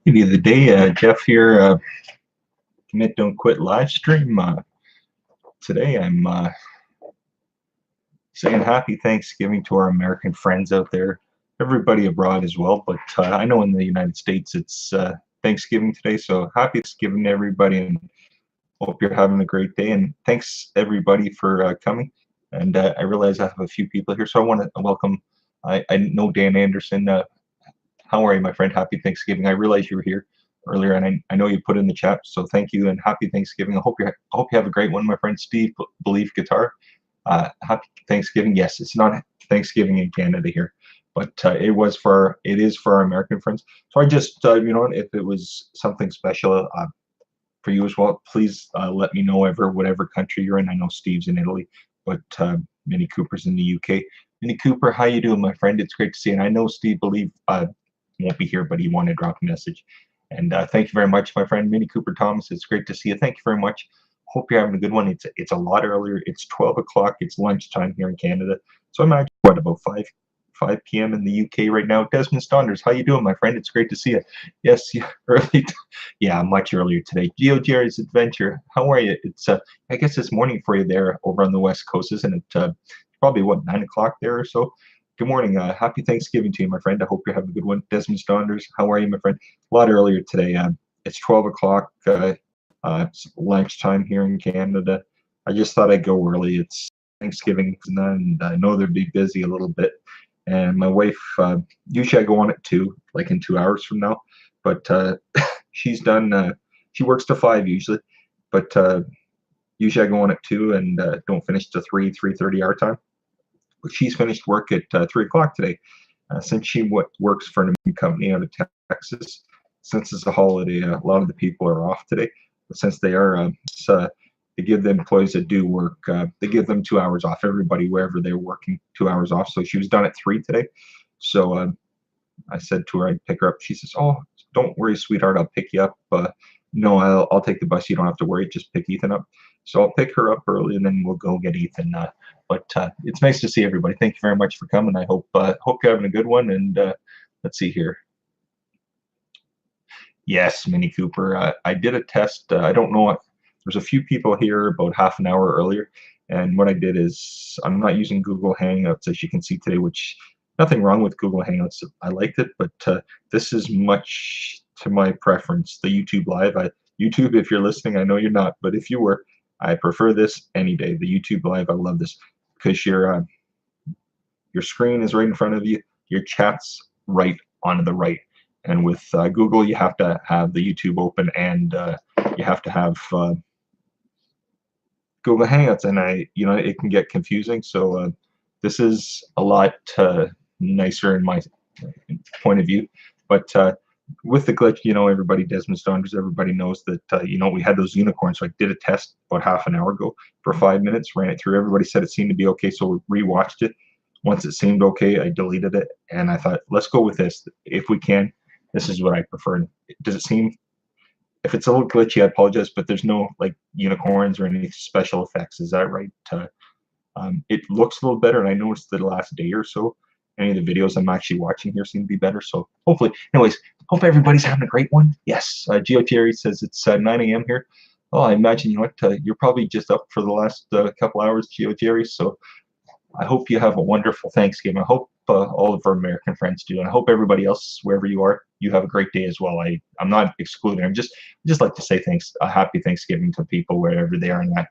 Maybe of the day, Jeff here, Commit Don't Quit live stream. Today I'm saying happy Thanksgiving to our American friends out there, everybody abroad as well. But I know in the United States it's Thanksgiving today, so happy Thanksgiving to everybody, and hope you're having a great day. And thanks everybody for coming. And I realize I have a few people here, so I want to welcome. I know Dan Anderson. How are you, my friend? Happy Thanksgiving. I realize you were here earlier, and I know you put in the chat, so thank you and happy Thanksgiving. I hope you have a great one, my friend Steve. Believe Guitar. Happy Thanksgiving. Yes, it's not Thanksgiving in Canada here, but it is for our American friends. So I just if it was something special for you as well, please let me know whatever country you're in. I know Steve's in Italy, but Minnie Cooper's in the UK. Minnie Cooper, how you doing, my friend? It's great to see you. And I know Steve Believe won't be here, but he wanted to drop a message. And thank you very much, my friend Minnie Cooper Thomas. It's great to see you. Thank you very much. Hope you're having a good one. It's a lot earlier. It's 12 o'clock. It's lunchtime here in Canada. So I'm actually about 5 p.m. in the UK right now. Desmond Stonders, how you doing, my friend? It's great to see you. Yes, yeah, early. Yeah, much earlier today. Geo Jerry's Adventure, how are you? It's I guess it's morning for you there over on the West Coast, isn't it? Probably what, 9 o'clock there or so. Good morning. Happy Thanksgiving to you, my friend. I hope you're having a good one. Desmond Stonders, how are you, my friend? A lot earlier today. It's 12 o'clock. It's lunchtime here in Canada. I just thought I'd go early. It's Thanksgiving, and I know they'd be busy a little bit. And my wife, usually I go on at 2, like in 2 hours from now. But she's done. She works to 5 usually, but usually I go on at 2 and don't finish to 3:30 our time. She's finished work at 3 o'clock today. Since she works for an company out of Texas, since it's a holiday, a lot of the people are off today. But since they are, they give the employees that do work, they give them 2 hours off. Everybody, wherever they're working, 2 hours off. So she was done at 3 today. So I said to her I'd pick her up. She says, "Oh, don't worry, sweetheart. I'll pick you up. No, I'll take the bus. You don't have to worry. Just pick Ethan up." So I'll pick her up early, and then we'll go get Ethan. But it's nice to see everybody. Thank you very much for coming. I hope you're having a good one. And let's see here. Yes, Minnie Cooper. I did a test. I don't know what. There's a few people here about half an hour earlier, and what I did is I'm not using Google Hangouts, as you can see today, which nothing wrong with Google Hangouts. I liked it, but this is much to my preference. The YouTube Live. YouTube, if you're listening, I know you're not, but if you were, I prefer this any day. The YouTube Live, I love this because your screen is right in front of you, your chat's right on the right. And with Google, you have to have the YouTube open, and you have to have Google Hangouts, and it can get confusing. So this is a lot nicer in my point of view. But with the glitch, everybody, Desmond Stonders, everybody knows that we had those unicorns. So I did a test about half an hour ago for 5 minutes, ran it through. Everybody said it seemed to be okay, so we rewatched it. Once it seemed okay, I deleted it, and I thought, let's go with this. If we can, this is what I prefer. Does it seem? If it's a little glitchy, I apologize, but there's no like unicorns or any special effects. Is that right? It looks a little better, and I noticed the last day or so, any of the videos I'm actually watching here seem to be better. So hopefully, anyways, hope everybody's having a great one. Yes, Geo Terry says it's 9 a.m. here. Oh, I imagine you're probably just up for the last couple hours, Geo Terry. So I hope you have a wonderful Thanksgiving. I hope all of our American friends do, and I hope everybody else, wherever you are, you have a great day as well. I'm not excluding. I'm just like to say a happy Thanksgiving to people wherever they are in that.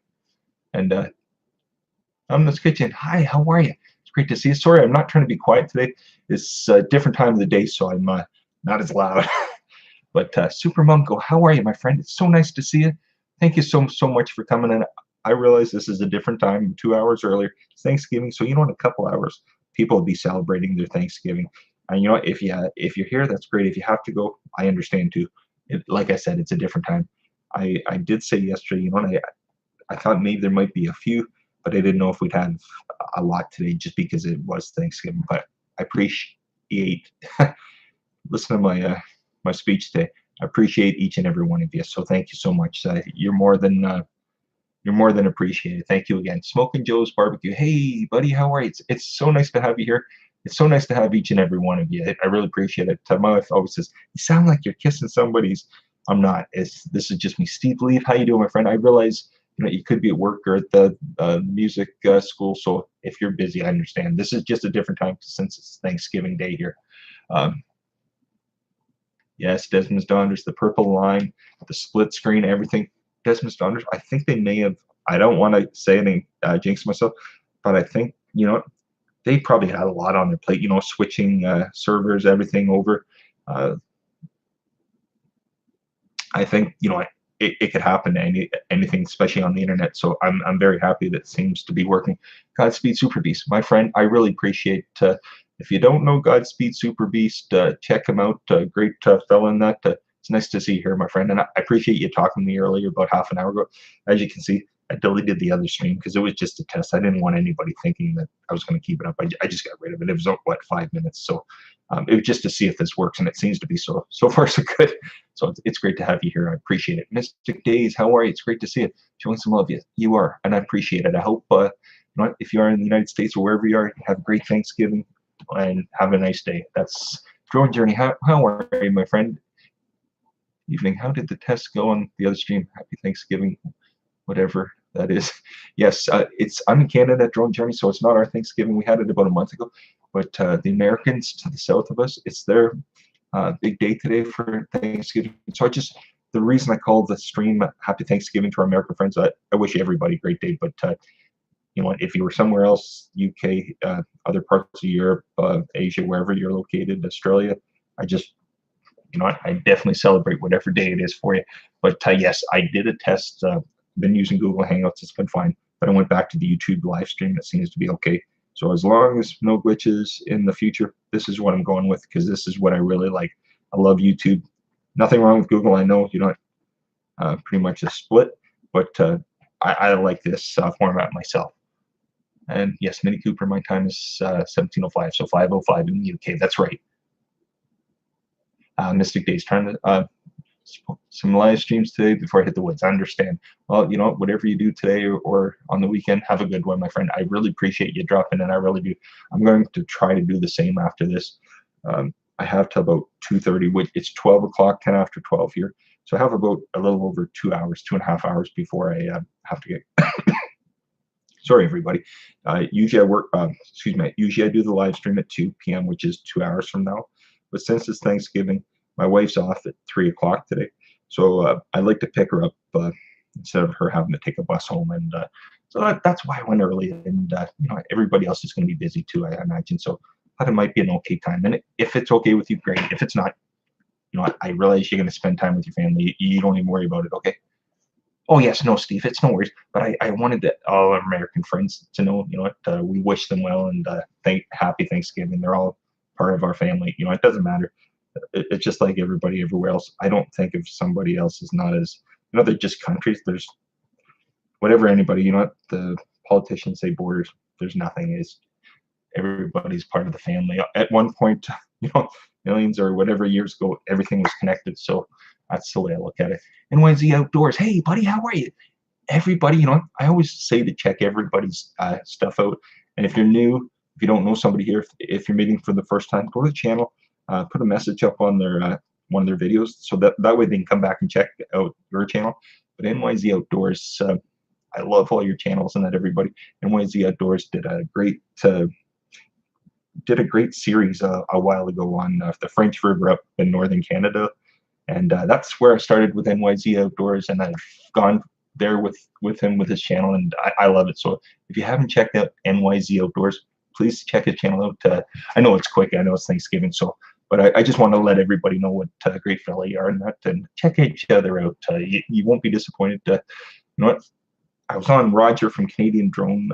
And I'm in this kitchen. Hi, how are you? It's great to see you. Sorry, I'm not trying to be quiet today. It's a different time of the day, so I'm not as loud. But Super Monko, how are you, my friend? It's so nice to see you. Thank you so much for coming in. I realize this is a different time, 2 hours earlier. It's Thanksgiving, so in a couple hours, people will be celebrating their Thanksgiving. And if you're here, that's great. If you have to go, I understand too. Like I said, it's a different time. I did say yesterday, I thought maybe there might be a few, but I didn't know if we'd have a lot today just because it was Thanksgiving. But I appreciate listen to my speech today. I appreciate each and every one of you. So thank you so much. You're more than appreciated. Thank you again. Smoking Joe's Barbecue. Hey, buddy, how are you? It's so nice to have you here. it's so nice to have each and every one of you. I really appreciate it. My wife always says, "You sound like you're kissing somebody's." I'm not. This is just me. Steve Leaf, how you doing, my friend? I realize you could be at work or at the music school, so if you're busy, I understand. This is just a different time since it's Thanksgiving Day here. Um, yes, Desmond's Donders, the purple line, the split screen, everything. Desmond's Donders, I think they may have. I don't want to say anything, jinx myself, but I think they probably had a lot on their plate, switching servers, everything over. Uh, I think, it could happen to anything, especially on the internet. So I'm very happy that it seems to be working. Godspeed Super Beast, my friend, I really appreciate. If you don't know Godspeed Super Beast, check him out. Great fella in that. It's nice to see you here, my friend. And I appreciate you talking to me earlier about half an hour ago. As you can see, I deleted the other stream because it was just a test. I didn't want anybody thinking that I was going to keep it up. I just got rid of it. It was what, 5 minutes. So it was just to see if this works, and it seems to be so far so good. So it's great to have you here. I appreciate it. Mystic Days, how are you? It's great to see you. Showing some love. You are, and I appreciate it. I hope if you are in the United States or wherever you are, have a great Thanksgiving and have a nice day. That's Drone Journey. How are you, my friend? Evening. How did the test go on the other stream? Happy Thanksgiving, whatever that is. Yes, I'm in Canada at Drone Journey, so it's not our Thanksgiving. We had it about a month ago, but the Americans to the south of us, it's their big day today for Thanksgiving. So the reason I called the stream Happy Thanksgiving to our American friends, I wish everybody a great day, but if you were somewhere else, UK, other parts of Europe, Asia, wherever you're located, Australia, I definitely celebrate whatever day it is for you. But yes, I did a test. Been using Google Hangouts. It's been fine. But I went back to the YouTube live stream. It seems to be okay. So as long as no glitches in the future, this is what I'm going with because this is what I really like. I love YouTube. Nothing wrong with Google. I know pretty much a split, but I like this format myself. And yes, Mini Cooper, my time is 17:05, so 5:05 in the UK. That's right. Mystic Days, trying to some live streams today before I hit the woods. I understand. Well, whatever you do today or on the weekend, have a good one, my friend. I really appreciate you dropping in. I really do. I'm going to try to do the same after this. I have till about 2:30, which it's 12 o'clock, 10 after 12 here. So I have about a little over 2 hours, 2.5 hours before I have to get. Sorry, everybody. Usually I work. Usually I do the live stream at 2 p.m., which is 2 hours from now. But since it's Thanksgiving, my wife's off at 3 o'clock today, so I'd like to pick her up instead of her having to take a bus home, and so that's why I went early. And everybody else is going to be busy too, I imagine. So I thought it might be an okay time. And if it's okay with you, great. If it's not, I realize you're going to spend time with your family. You don't even worry about it, okay? Oh yes, no, Steve, it's no worries. But I wanted all our American friends to know, we wish them well and happy Thanksgiving. They're all part of our family. It doesn't matter. It's just like everybody everywhere else. I don't think of somebody else as not as, they're just countries. There's whatever anybody, the politicians say borders. There's nothing. Is everybody's part of the family. At one point, millions or whatever years ago, everything was connected. So that's the way I look at it. NYZ Outdoors. Hey, buddy, how are you? Everybody, I always say to check everybody's stuff out. And if you're new, if you don't know somebody here, if you're meeting for the first time, go to the channel, put a message up on their one of their videos, so that way they can come back and check out your channel. But NYZ Outdoors, I love all your channels and that everybody. NYZ Outdoors did a great series a while ago on the French River up in northern Canada. And that's where I started with NYZ Outdoors, and I've gone there with him with his channel, and I love it. So if you haven't checked out NYZ Outdoors, please check his channel out. I know it's quick, I know it's Thanksgiving, but I just want to let everybody know what a great fella you are, and check each other out. You won't be disappointed. What? I was on Roger from Canadian Drone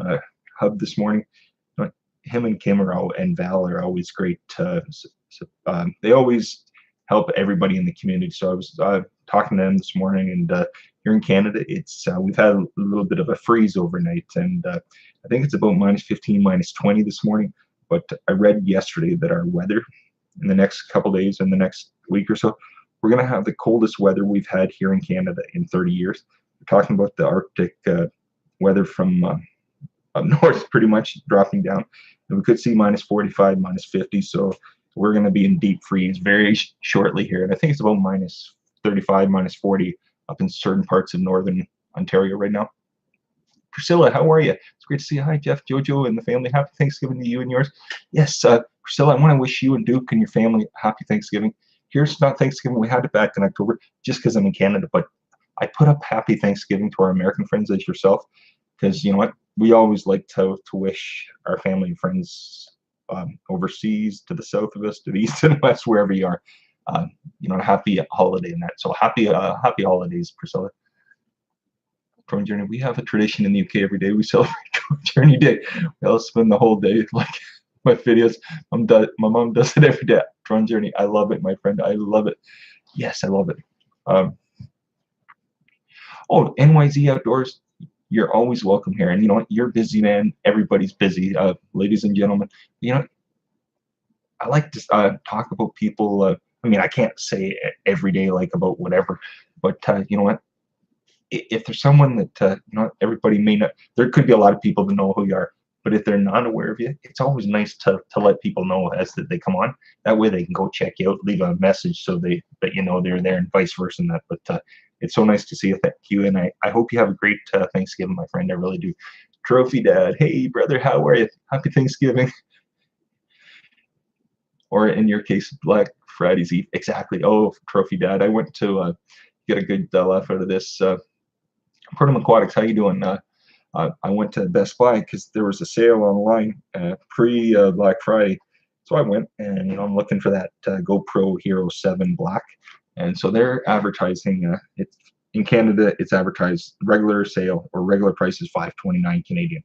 Hub this morning. Him and Kim and Val are always great. They always help everybody in the community. So I was talking to them this morning, and here in Canada, it's we've had a little bit of a freeze overnight, and I think it's about -15, -20 this morning. But I read yesterday that our weather in the next couple days, in the next week or so, we're going to have the coldest weather we've had here in Canada in 30 years. We're talking about the Arctic weather from up north, pretty much dropping down. And we could see minus 45, minus 50. So we're going to be in deep freeze very shortly here. And I think it's about minus 35, minus 40 up in certain parts of northern Ontario right now. Priscilla, how are you? It's great to see you. Hi, Jeff, Jojo, and the family. Happy Thanksgiving to you and yours. Yes, Priscilla, I want to wish you and Duke and your family happy Thanksgiving. Here's not Thanksgiving. We had it back in October just because I'm in Canada, but I put up happy Thanksgiving to our American friends as yourself, because you know what? We always like to wish our family and friends overseas, to the south of us, to the east and west, wherever you are, you know, a happy holiday and that. So happy holidays, Priscilla. Drone Journey. We have a tradition in the UK every day. We celebrate Drone Journey Day. We all spend the whole day like my videos. My mom does it every day. Drone Journey. I love it, my friend. I love it. Yes, I love it. Oh, NYZ Outdoors. You're always welcome here. And you know what? You're busy, man. Everybody's busy. Ladies and gentlemen, you know, I like to talk about people. I mean, I can't say every day like about whatever, but you know what? If there's someone that you know, everybody may not, there could be a lot of people that know who you are, but if they're not aware of you, it's always nice to let people know as that they come on. That way they can go check you out, leave a message so that you know they're there, and vice versa. And that, but it's so nice to see you. Thank you, and I hope you have a great Thanksgiving, my friend. I really do. Trophy Dad, hey brother, how are you? Happy Thanksgiving. Or in your case, Black Friday's Eve. Exactly. Oh, Trophy Dad, I went to get a good laugh out of this. Portum Aquatics, how you doing? I went to Best Buy because there was a sale online pre Black Friday, so I went, and you know, I'm looking for that GoPro Hero 7 Black, and so they're advertising. It's in Canada, it's advertised regular sale or regular price is $529 Canadian.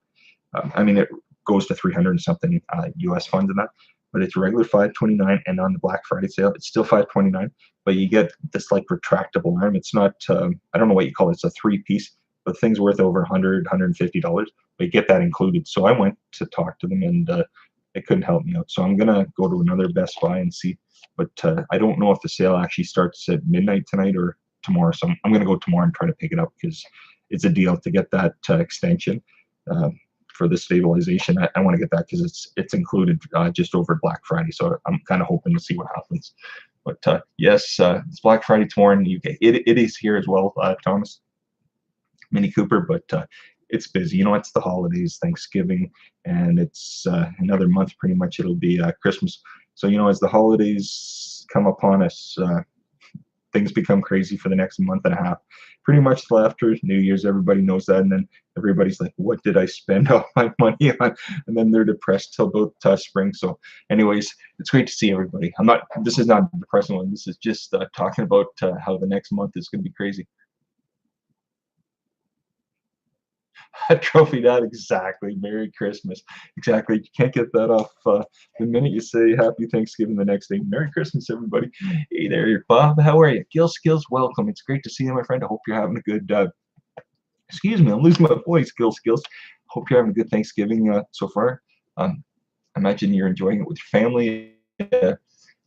I mean, it goes to 300 and something US funds in that, but it's regular $529, and on the Black Friday sale, it's still $529. But you get this like retractable arm. It's not, I don't know what you call it. It's a 3-piece, but thing's worth over $100, $150. But you get that included. So I went to talk to them, and they couldn't help me out. So I'm gonna go to another Best Buy and see. But I don't know if the sale actually starts at midnight tonight or tomorrow. So I'm gonna go tomorrow and try to pick it up because it's a deal to get that extension. For the stabilization, I want to get that because it's included just over Black Friday. So I'm kind of hoping to see what happens. But yes, it's Black Friday tomorrow in the UK. It is here as well, Thomas, Mini Cooper, but it's busy. You know, it's the holidays, Thanksgiving, and it's another month pretty much. It'll be Christmas. So you know, as the holidays come upon us, things become crazy for the next month and a half. Pretty much till after New Year's, everybody knows that, and then everybody's like, "What did I spend all my money on?" And then they're depressed till about spring. So, anyways, it's great to see everybody. I'm not. This is not a depressing one. This is just talking about how the next month is going to be crazy. Trophy Dad, exactly. Merry Christmas, exactly. You can't get that off the minute you say Happy Thanksgiving the next day. Merry Christmas, everybody. Hey there, Bob. How are you? Gil Skills, welcome. It's great to see you, my friend. I hope you're having a good. Excuse me, I'm losing my voice. Gil Skills. Hope you're having a good Thanksgiving so far. I imagine you're enjoying it with your family.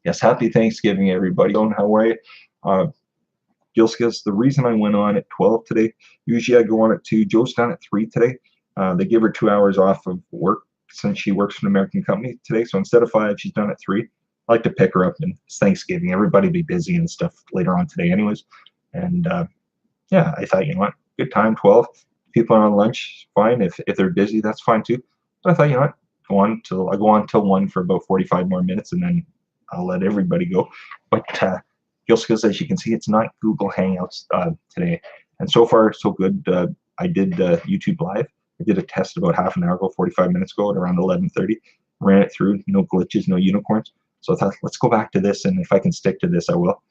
Yes, Happy Thanksgiving, everybody. How are you? Gil Skills, the reason I went on at 12 today, usually I go on at 2. Joe's done at 3 today. They give her 2 hours off of work since she works for an American company today. So instead of 5, she's done at 3. I like to pick her up, and it's Thanksgiving. Everybody be busy and stuff later on today anyways. And yeah, I thought, you know what, good time, 12. People are on lunch, fine. If they're busy, that's fine too. But I thought, you know what, I'll go on till 1 for about 45 more minutes, and then I'll let everybody go. But Gil Skills, as you can see, it's not Google Hangouts today. And so far, so good. I did YouTube Live. I did a test about half an hour ago, 45 minutes ago at around 11:30. Ran it through, no glitches, no unicorns. So I thought, let's go back to this, and if I can stick to this, I will.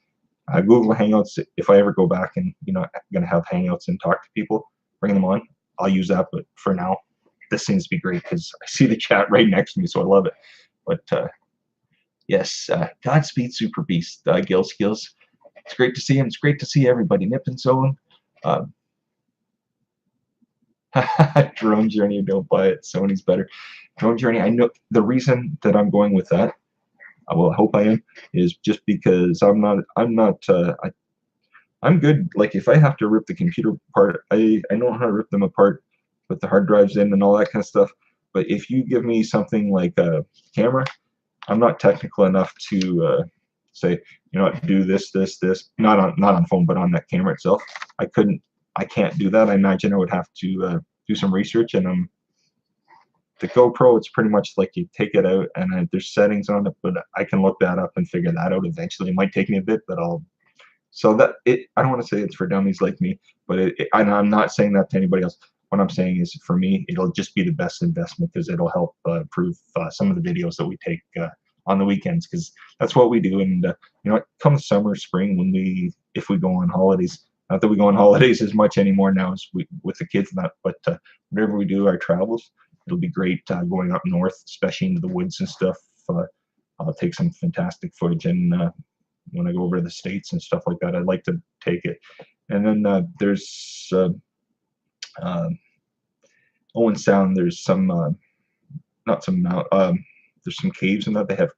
Google Hangouts, if I ever go back and, you know, I'm going to have Hangouts and talk to people, bring them on, I'll use that. But for now, this seems to be great because I see the chat right next to me, so I love it. But yes, Godspeed Super Beast, Gil Skills. It's great to see him. It's great to see everybody. Nip and Zone. Drone Journey, don't buy it. Sony's better. Drone Journey, I know the reason that I'm going with that, well, I hope I am, is just because I'm good. Like if I have to rip the computer apart, I know how to rip them apart put the hard drives in and all that kind of stuff. But if you give me something like a camera, I'm not technical enough to say, you know what, do this, this, this. Not on phone, but on that camera itself. I can't do that. I imagine I would have to do some research. And the GoPro, it's pretty much like you take it out and there's settings on it, but I can look that up and figure that out eventually. It might take me a bit, but I don't want to say it's for dummies like me, but and I'm not saying that to anybody else. What I'm saying is, for me, it'll just be the best investment because it'll help improve some of the videos that we take on the weekends, because that's what we do. And you know, come summer, spring, if we go on holidays, not that we go on holidays as much anymore now as with the kids and that, but whenever we do our travels, it'll be great going up north, especially into the woods and stuff. I'll take some fantastic footage, and when I go over to the States and stuff like that, I'd like to take it. And then there's Owen Sound. There's some not some mount. There's some caves in that. They have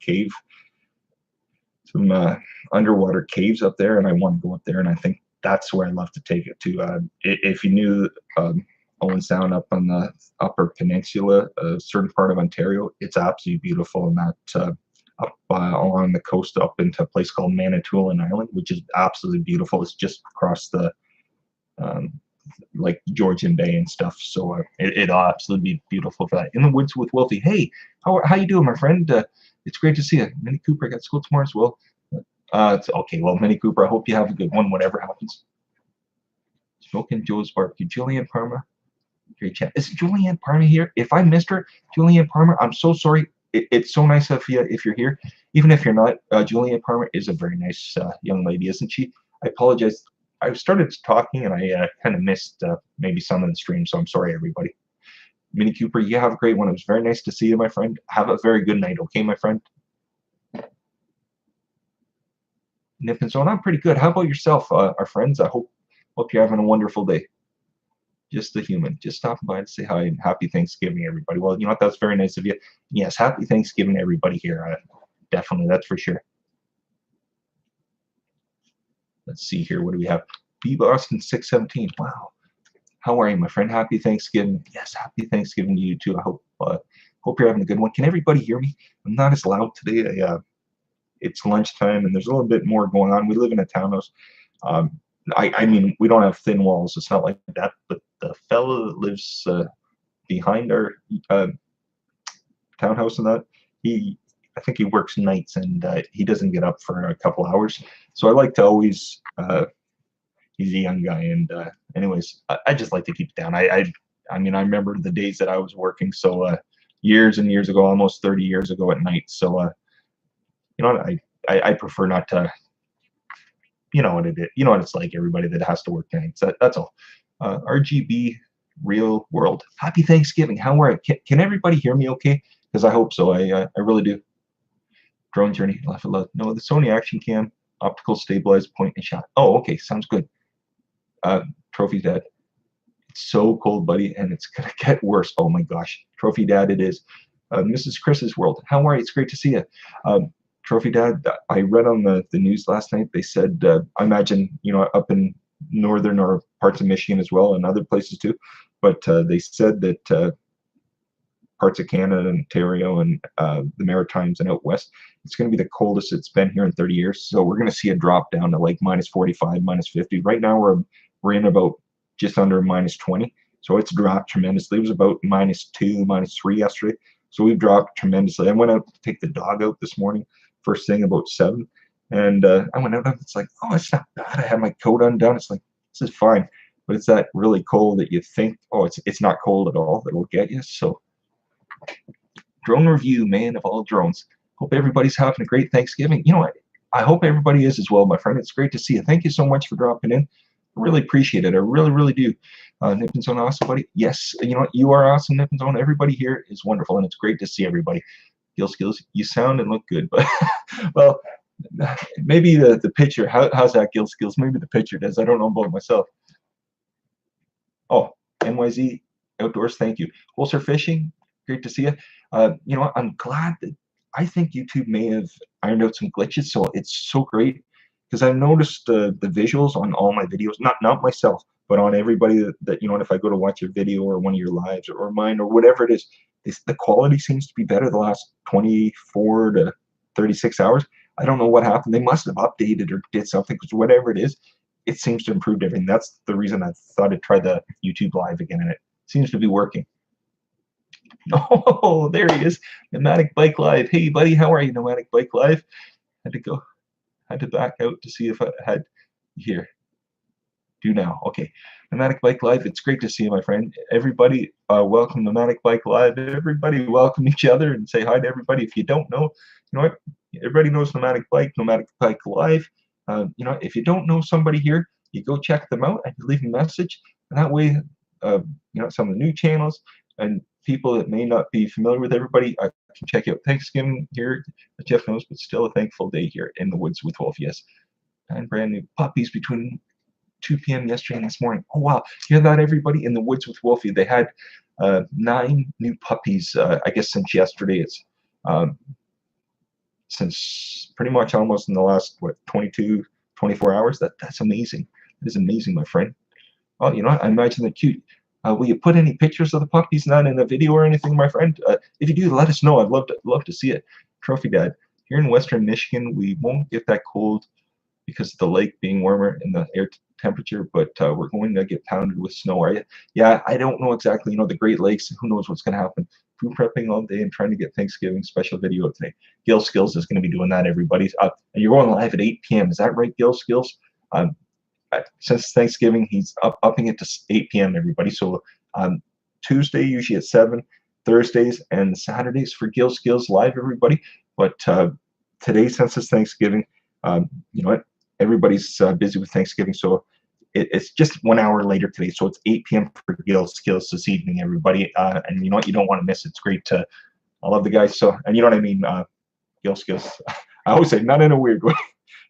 some underwater caves up there, and I want to go up there. And I think that's where I'd love to take it to. If you knew Owen Sound up on the Upper Peninsula, a certain part of Ontario, it's absolutely beautiful. And that up along the coast up into a place called Manitoulin Island, which is absolutely beautiful. It's just across the like Georgian Bay and stuff. So it'll absolutely be beautiful for that. In the Woods with Wolfie. Hey, how you doing, my friend? It's great to see you. Minnie Cooper, I got school tomorrow as well. It's okay. Well, Minnie Cooper, I hope you have a good one, whatever happens. Smoking Joe's Barbecue. Julianne Parma. Great chat. Is Julianne Parma here? If I missed her, Julianne Parma, I'm so sorry. It's so nice of you if you're here. Even if you're not, Julianne Parma is a very nice young lady, isn't she? I apologize. I started talking and I kind of missed maybe some of the stream, so I'm sorry, everybody. Minnie Cooper, you have a great one. It was very nice to see you, my friend. Have a very good night, okay, my friend? Nip and Zone, I'm pretty good. How about yourself, our friends? I hope you're having a wonderful day. Just a human, just stopping by to say hi and happy Thanksgiving, everybody. Well, you know what? That's very nice of you. Yes, happy Thanksgiving, everybody here. Definitely, that's for sure. Let's see here. What do we have? B Boston 617. Wow. How are you, my friend? Happy Thanksgiving. Yes, happy Thanksgiving to you too. I hope you're having a good one. Can everybody hear me? I'm not as loud today. It's lunchtime and there's a little bit more going on. We live in a townhouse. I mean, we don't have thin walls. It's not like that. But the fellow that lives behind our townhouse and that, I think he works nights and he doesn't get up for a couple hours. So I like to always. He's a young guy, and anyways, I just like to keep it down. I mean, I remember the days that I was working so years and years ago, almost 30 years ago at night. So you know what, I prefer not to. You know what it is. You know what it's like. Everybody that has to work nights. That's all. RGB Real World. Happy Thanksgiving. How are you? Can everybody hear me? Okay, because I hope so. I really do. Drone Journey. Laugh a lot. No, the Sony Action Cam, optical stabilized point and shot. Oh, okay, sounds good. Trophy Dad. It's so cold, buddy, and it's gonna get worse. Oh my gosh, Trophy Dad, it is. Mrs. Chris's World. How are you? It's great to see you. Trophy Dad, I read on the news last night. They said, I imagine, you know, up in northern or parts of Michigan as well, and other places too. But they said that parts of Canada, Ontario, and the Maritimes and out west, it's going to be the coldest it's been here in 30 years. So we're going to see a drop down to like minus 45, minus 50. Right now we're in about just under minus 20. So it's dropped tremendously. It was about -2, -3 yesterday. So we've dropped tremendously. I went out to take the dog out this morning, first thing about 7. And I went out and it's like, oh, it's not bad. I had my coat undone. It's like, this is fine. But it's that really cold that you think, oh, it's not cold at all that will get you. So drone review, man of all drones. Hope everybody's having a great Thanksgiving. You know what? I hope everybody is as well, my friend. It's great to see you. Thank you so much for dropping in. I really appreciate it. I really, really do. Nip and Zone, awesome, buddy. Yes, you know what? You are awesome, Nip and Zone. Everybody here is wonderful, and it's great to see everybody. Skills, you sound and look good, but well, maybe the picture. How's that, Skills? Maybe the picture does. I don't know about myself. Oh, NYZ Outdoors, thank you. Holster Fishing, great to see you. You know what? I'm glad that I think YouTube may have ironed out some glitches, so it's so great because I've noticed the visuals on all my videos, not myself, but on everybody that if I go to watch a video or one of your lives or mine or whatever it is, the quality seems to be better the last 24 to 36 hours. I don't know what happened. They must have updated or did something, because whatever it is, it seems to improve everything. That's the reason I thought I'd try the YouTube Live again, and it seems to be working. Oh, there he is. Nomadic Bike Live. Hey, buddy, how are you, Nomadic Bike Live? Had to back out to see if I had here. Do now. Okay. Nomadic Bike Live, it's great to see you, my friend. Everybody, welcome Nomadic Bike Live. Everybody welcome each other and say hi to everybody. If you don't know, you know what? Everybody knows Nomadic Bike Live. If you don't know somebody here, you go check them out and you leave a message. And that way, some of the new channels and people that may not be familiar with everybody, I can check out Thanksgiving here. Jeff knows, but still a thankful day here in the woods with Wolf. Yes. And brand new puppies between 2 p.m. yesterday and this morning. Oh, wow. Hear that, everybody? In the woods with Wolfie, they had 9 new puppies, I guess, since yesterday. It's since pretty much almost in the last, 22, 24 hours. That's amazing. That is amazing, my friend. Oh, I imagine they're cute. Will you put any pictures of the puppies, not in a video or anything, my friend? If you do, let us know. I'd love to see it. Trophy Dad. Here in Western Michigan, we won't get that cold because of the lake being warmer and the air temperature, but we're going to get pounded with snow. Are you? Yeah, I don't know exactly. The Great Lakes, who knows what's going to happen. Food prepping all day and trying to get Thanksgiving special video today. Gil Skills is going to be doing that, everybody's up. And you're going live at 8 p.m. Is that right, Gil Skills? Since Thanksgiving, he's upping it to 8 p.m., everybody. So Tuesday, usually at 7, Thursdays and Saturdays for Gil Skills Live, everybody. But today, since it's Thanksgiving, you know what? Everybody's busy with Thanksgiving, so it's just 1 hour later today. So it's 8 p.m. for Gil Skills this evening, everybody. And you know what? You don't want to miss it. It's great to. I love the guys. So, and you know what I mean, Gil Skills. I always say, not in a weird way.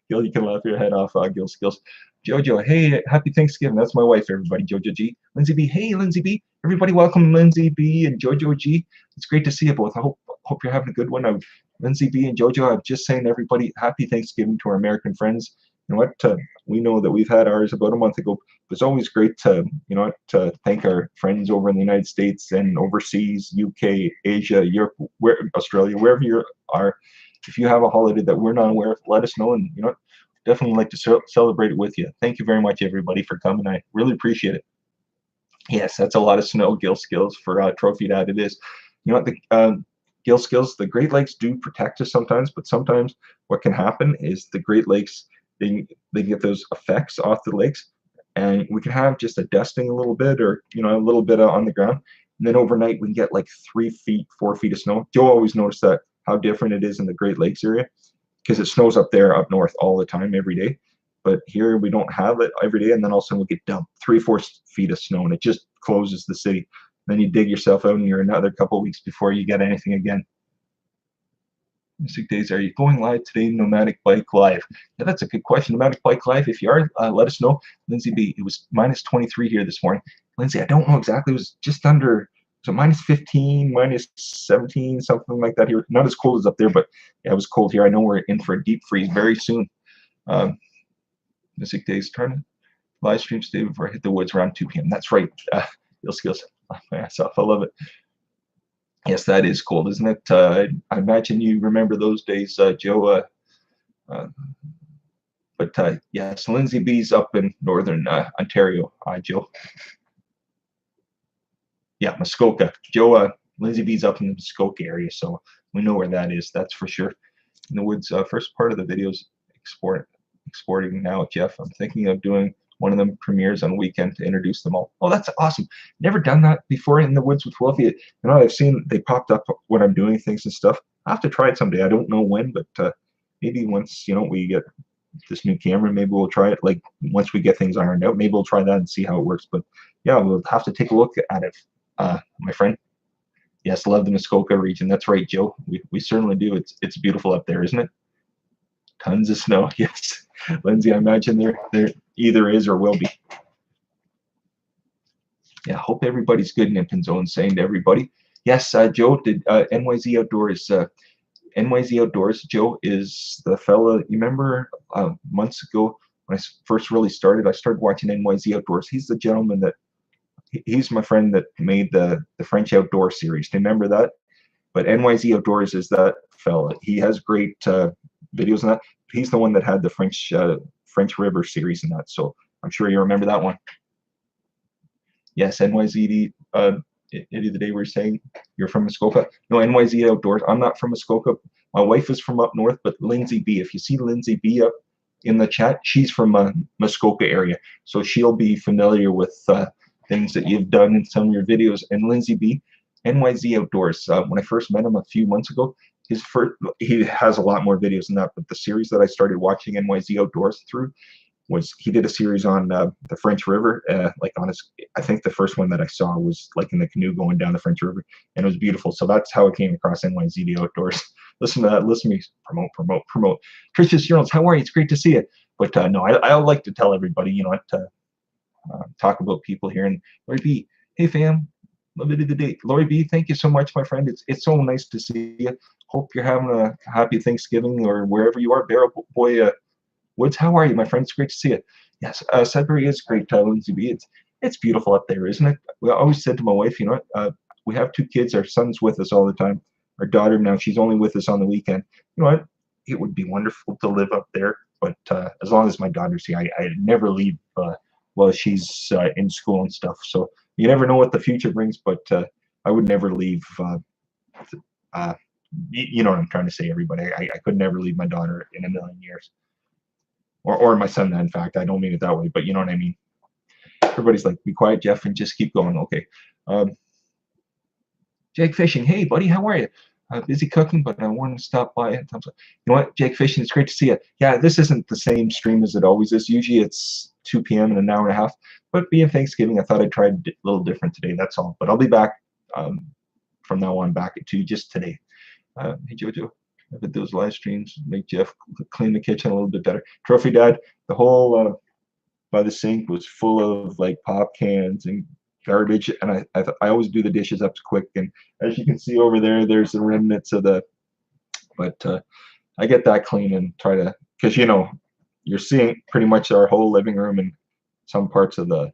Gil, you can laugh your head off, Gil Skills. Jojo, hey, happy Thanksgiving. That's my wife, everybody. Jojo G. Lindsay B. Hey, Lindsay B. Everybody, welcome Lindsay B. and Jojo G. It's great to see you both. I hope you're having a good one. Lindsay B. and Jojo, I'm just saying, everybody, happy Thanksgiving to our American friends. You know what? We know that we've had ours about a month ago. It's always great to, to thank our friends over in the United States and overseas, UK, Asia, Europe, Australia, wherever you are. If you have a holiday that we're not aware of, let us know, and definitely like to celebrate it with you. Thank you very much, everybody, for coming. I really appreciate it. Yes, that's a lot of snow, Gil Skills, for Trophy Dad. It is. You know what? Gil Skills, the Great Lakes do protect us sometimes, but sometimes what can happen is the Great Lakes, they get those effects off the lakes, and we can have just a dusting a little bit, or a little bit on the ground, and then overnight we can get like 3 feet, 4 feet of snow. Joe always noticed that how different it is in the Great Lakes area, because it snows up there up north all the time, every day. But here we don't have it every day, and then all of a sudden we'll get dumped 3-4 feet of snow, and it just closes the city. Then you dig yourself out, and you're another couple of weeks before you get anything again. Music Days, are you going live today? Nomadic Bike Live. Yeah, that's a good question. Nomadic Bike Live, if you are, let us know. Lindsay B, it was minus 23 here this morning. Lindsay, I don't know exactly. It was just under, so minus 15, minus 17, something like that here. Not as cold as up there, but yeah, it was cold here. I know we're in for a deep freeze very soon. Music Days, turn live stream today before I hit the woods around 2 p.m. That's right. Gil Skills. Myself, I love it. Yes, that is cold, isn't it? I imagine you remember those days, Joe. But yes, Lindsay B's up in northern Ontario, Joe. Yeah, Muskoka. Joe, Lindsay B's up in the Muskoka area, so we know where that is. That's for sure. In the woods, first part of the videos exporting now, Jeff. I'm thinking of doing one of them premieres on weekend to introduce them all. Oh, that's awesome. Never done that before in the woods with Wolfie. I've seen they popped up when I'm doing things and stuff. I have to try it someday. I don't know when, but maybe once we get this new camera, maybe we'll try it. Like once we get things ironed out, maybe we'll try that and see how it works. But yeah, we'll have to take a look at it, my friend. Yes, love the Muskoka region. That's right, Joe. We certainly do. It's beautiful up there, isn't it? Tons of snow. Yes, Lindsay. I imagine there either is or will be. Yeah, hope everybody's good. Nippon Zone saying to everybody. Yes, Joe did NYZ Outdoors. NYZ Outdoors. Joe is the fella. You remember months ago when I first really started, I started watching NYZ Outdoors. He's the gentleman that he's my friend that made the French Outdoor series. Do you remember that? But NYZ Outdoors is that fella. He has great videos on that. He's the one that had the French River series in that. So I'm sure you remember that one. Yes, NYZ. Any of the day we were saying you're from Muskoka. No, NYZ Outdoors. I'm not from Muskoka. My wife is from up north, but Lindsay B. If you see Lindsay B up in the chat, she's from Muskoka area, so she'll be familiar with things that you've done in some of your videos. And Lindsay B, NYZ Outdoors. When I first met him a few months ago, he has a lot more videos than that, but the series that I started watching NYZ Outdoors through was he did a series on the French River, like on his, I think the first one that I saw was like in the canoe going down the French River, and it was beautiful. So that's how I came across NYZ Outdoors. Listen to that. Listen to me promote. Tricia Stearns, how are you? It's great to see you. But no, I like to tell everybody, you know, to talk about people here. And Lori B, hey fam, love it of the day. Lori B, thank you so much, my friend. It's so nice to see you. Hope you're having a happy Thanksgiving or wherever you are. Barrel Boy Woods, how are you, my friend? It's great to see you. Yes, Sudbury is great, Lindsay B. It's beautiful up there, isn't it? I always said to my wife, you know what? We have two kids. Our son's with us all the time. Our daughter now, she's only with us on the weekend. You know what? It would be wonderful to live up there, but as long as my daughter's here, I never leave while she's in school and stuff. So you never know what the future brings, but I would never leave. You know what I'm trying to say, everybody. I could never leave my daughter in a million years. Or my son, in fact. I don't mean it that way, but you know what I mean. Everybody's like, be quiet, Jeff, and just keep going. Okay. Jake Fishing, hey, buddy, how are you? Busy cooking, but I wanted to stop by. You know what, Jake Fishing, it's great to see you. Yeah, this isn't the same stream as it always is. Usually it's 2 p.m. in an hour and a half, but being Thanksgiving, I thought I'd try a little different today, that's all. But I'll be back from now on, back at 2 just today. Hey, Jojo, I bet those live streams make Jeff clean the kitchen a little bit better. Trophy Dad, the whole by the sink was full of like pop cans and garbage, and I always do the dishes up quick, and as you can see over there, there's the remnants of the, but I get that clean and try to, because you know, you're seeing pretty much our whole living room and some parts of the,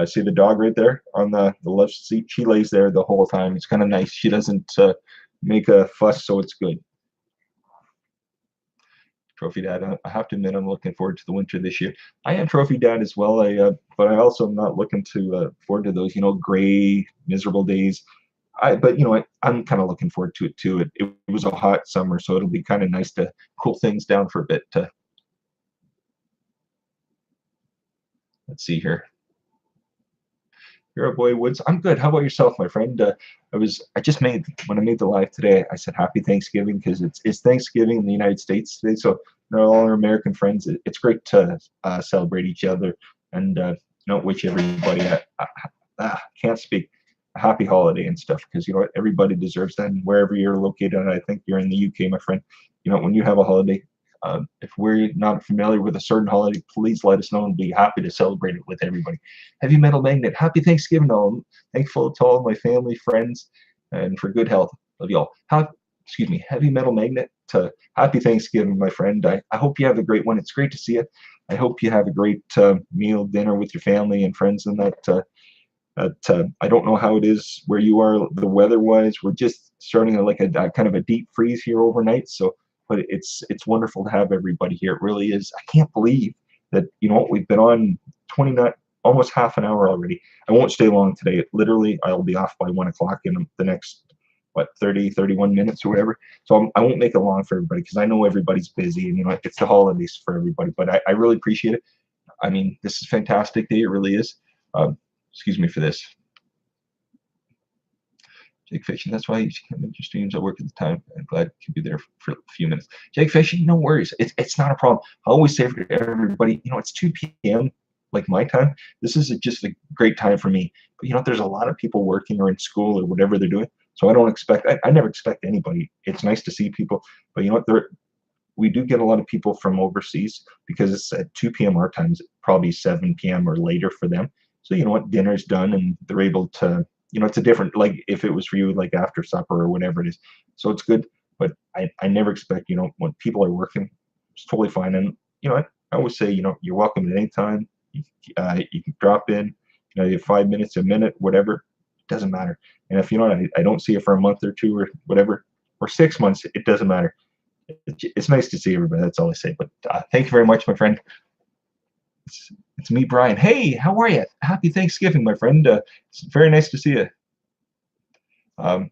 see the dog right there on the left seat, she lays there the whole time. It's kind of nice. She doesn't make a fuss, so it's good. Trophy Dad, I have to admit I'm looking forward to the winter this year. I am Trophy Dad as well, but I also am not looking to forward to those, you know, gray, miserable days. But you know what, I'm kind of looking forward to it too. It was a hot summer, so it'll be kind of nice to cool things down for a bit. Let's see here. You're a boy, Woods. I'm good. How about yourself, my friend? I just made, when I made the live today, I said happy Thanksgiving because it's Thanksgiving in the United States today. So you know, all our American friends, it's great to celebrate each other and you know, wish everybody can't speak, a happy holiday and stuff, because you know what, everybody deserves that. And wherever you're located, and I think you're in the UK, my friend, you know, when you have a holiday, if we're not familiar with a certain holiday, please let us know and be happy to celebrate it with everybody. Heavy Metal Magnet, happy Thanksgiving. I'm thankful to all my family, friends, and for good health. Love y'all. Excuse me, Heavy Metal Magnet, happy Thanksgiving, my friend. I hope you have a great one. It's great to see you. I hope you have a great meal, dinner with your family and friends, and that. I don't know how it is where you are, the weather-wise. We're just starting like a kind of a deep freeze here overnight, so. But it's wonderful to have everybody here. It really is. I can't believe that, you know, we've been on 29, almost half an hour already. I won't stay long today. Literally, I'll be off by 1 o'clock in the next, what, 30, 31 minutes or whatever. So I won't make it long for everybody because I know everybody's busy and, you know, it's the holidays for everybody. But I really appreciate it. I mean, this is a fantastic day. It really is. Excuse me for this. Jake Fishing, that's why you should come into your streams. I work at the time. I'm glad I could be there for a few minutes. Jake Fishing, no worries. It's not a problem. I always say for everybody, you know, it's 2 p.m. like my time. This is just a great time for me. But you know, there's a lot of people working or in school or whatever they're doing. So I don't expect, I never expect anybody. It's nice to see people. But you know what, we do get a lot of people from overseas because it's at 2 p.m. our time, probably 7 p.m. or later for them. So you know what, dinner's done and they're able to, you know, it's a different, like if it was for you, like after supper or whatever it is. So it's good, but I never expect, you know, when people are working, it's totally fine. And you know what, I always say, you're welcome at any time. You can drop in. You have 5 minutes, a minute, whatever. It doesn't matter. And if I don't see you for a month or two or whatever, or 6 months, it doesn't matter. It's nice to see everybody. That's all I say. But thank you very much, my friend. It's me, Brian. Hey, how are you? Happy Thanksgiving, my friend. It's very nice to see you. Um,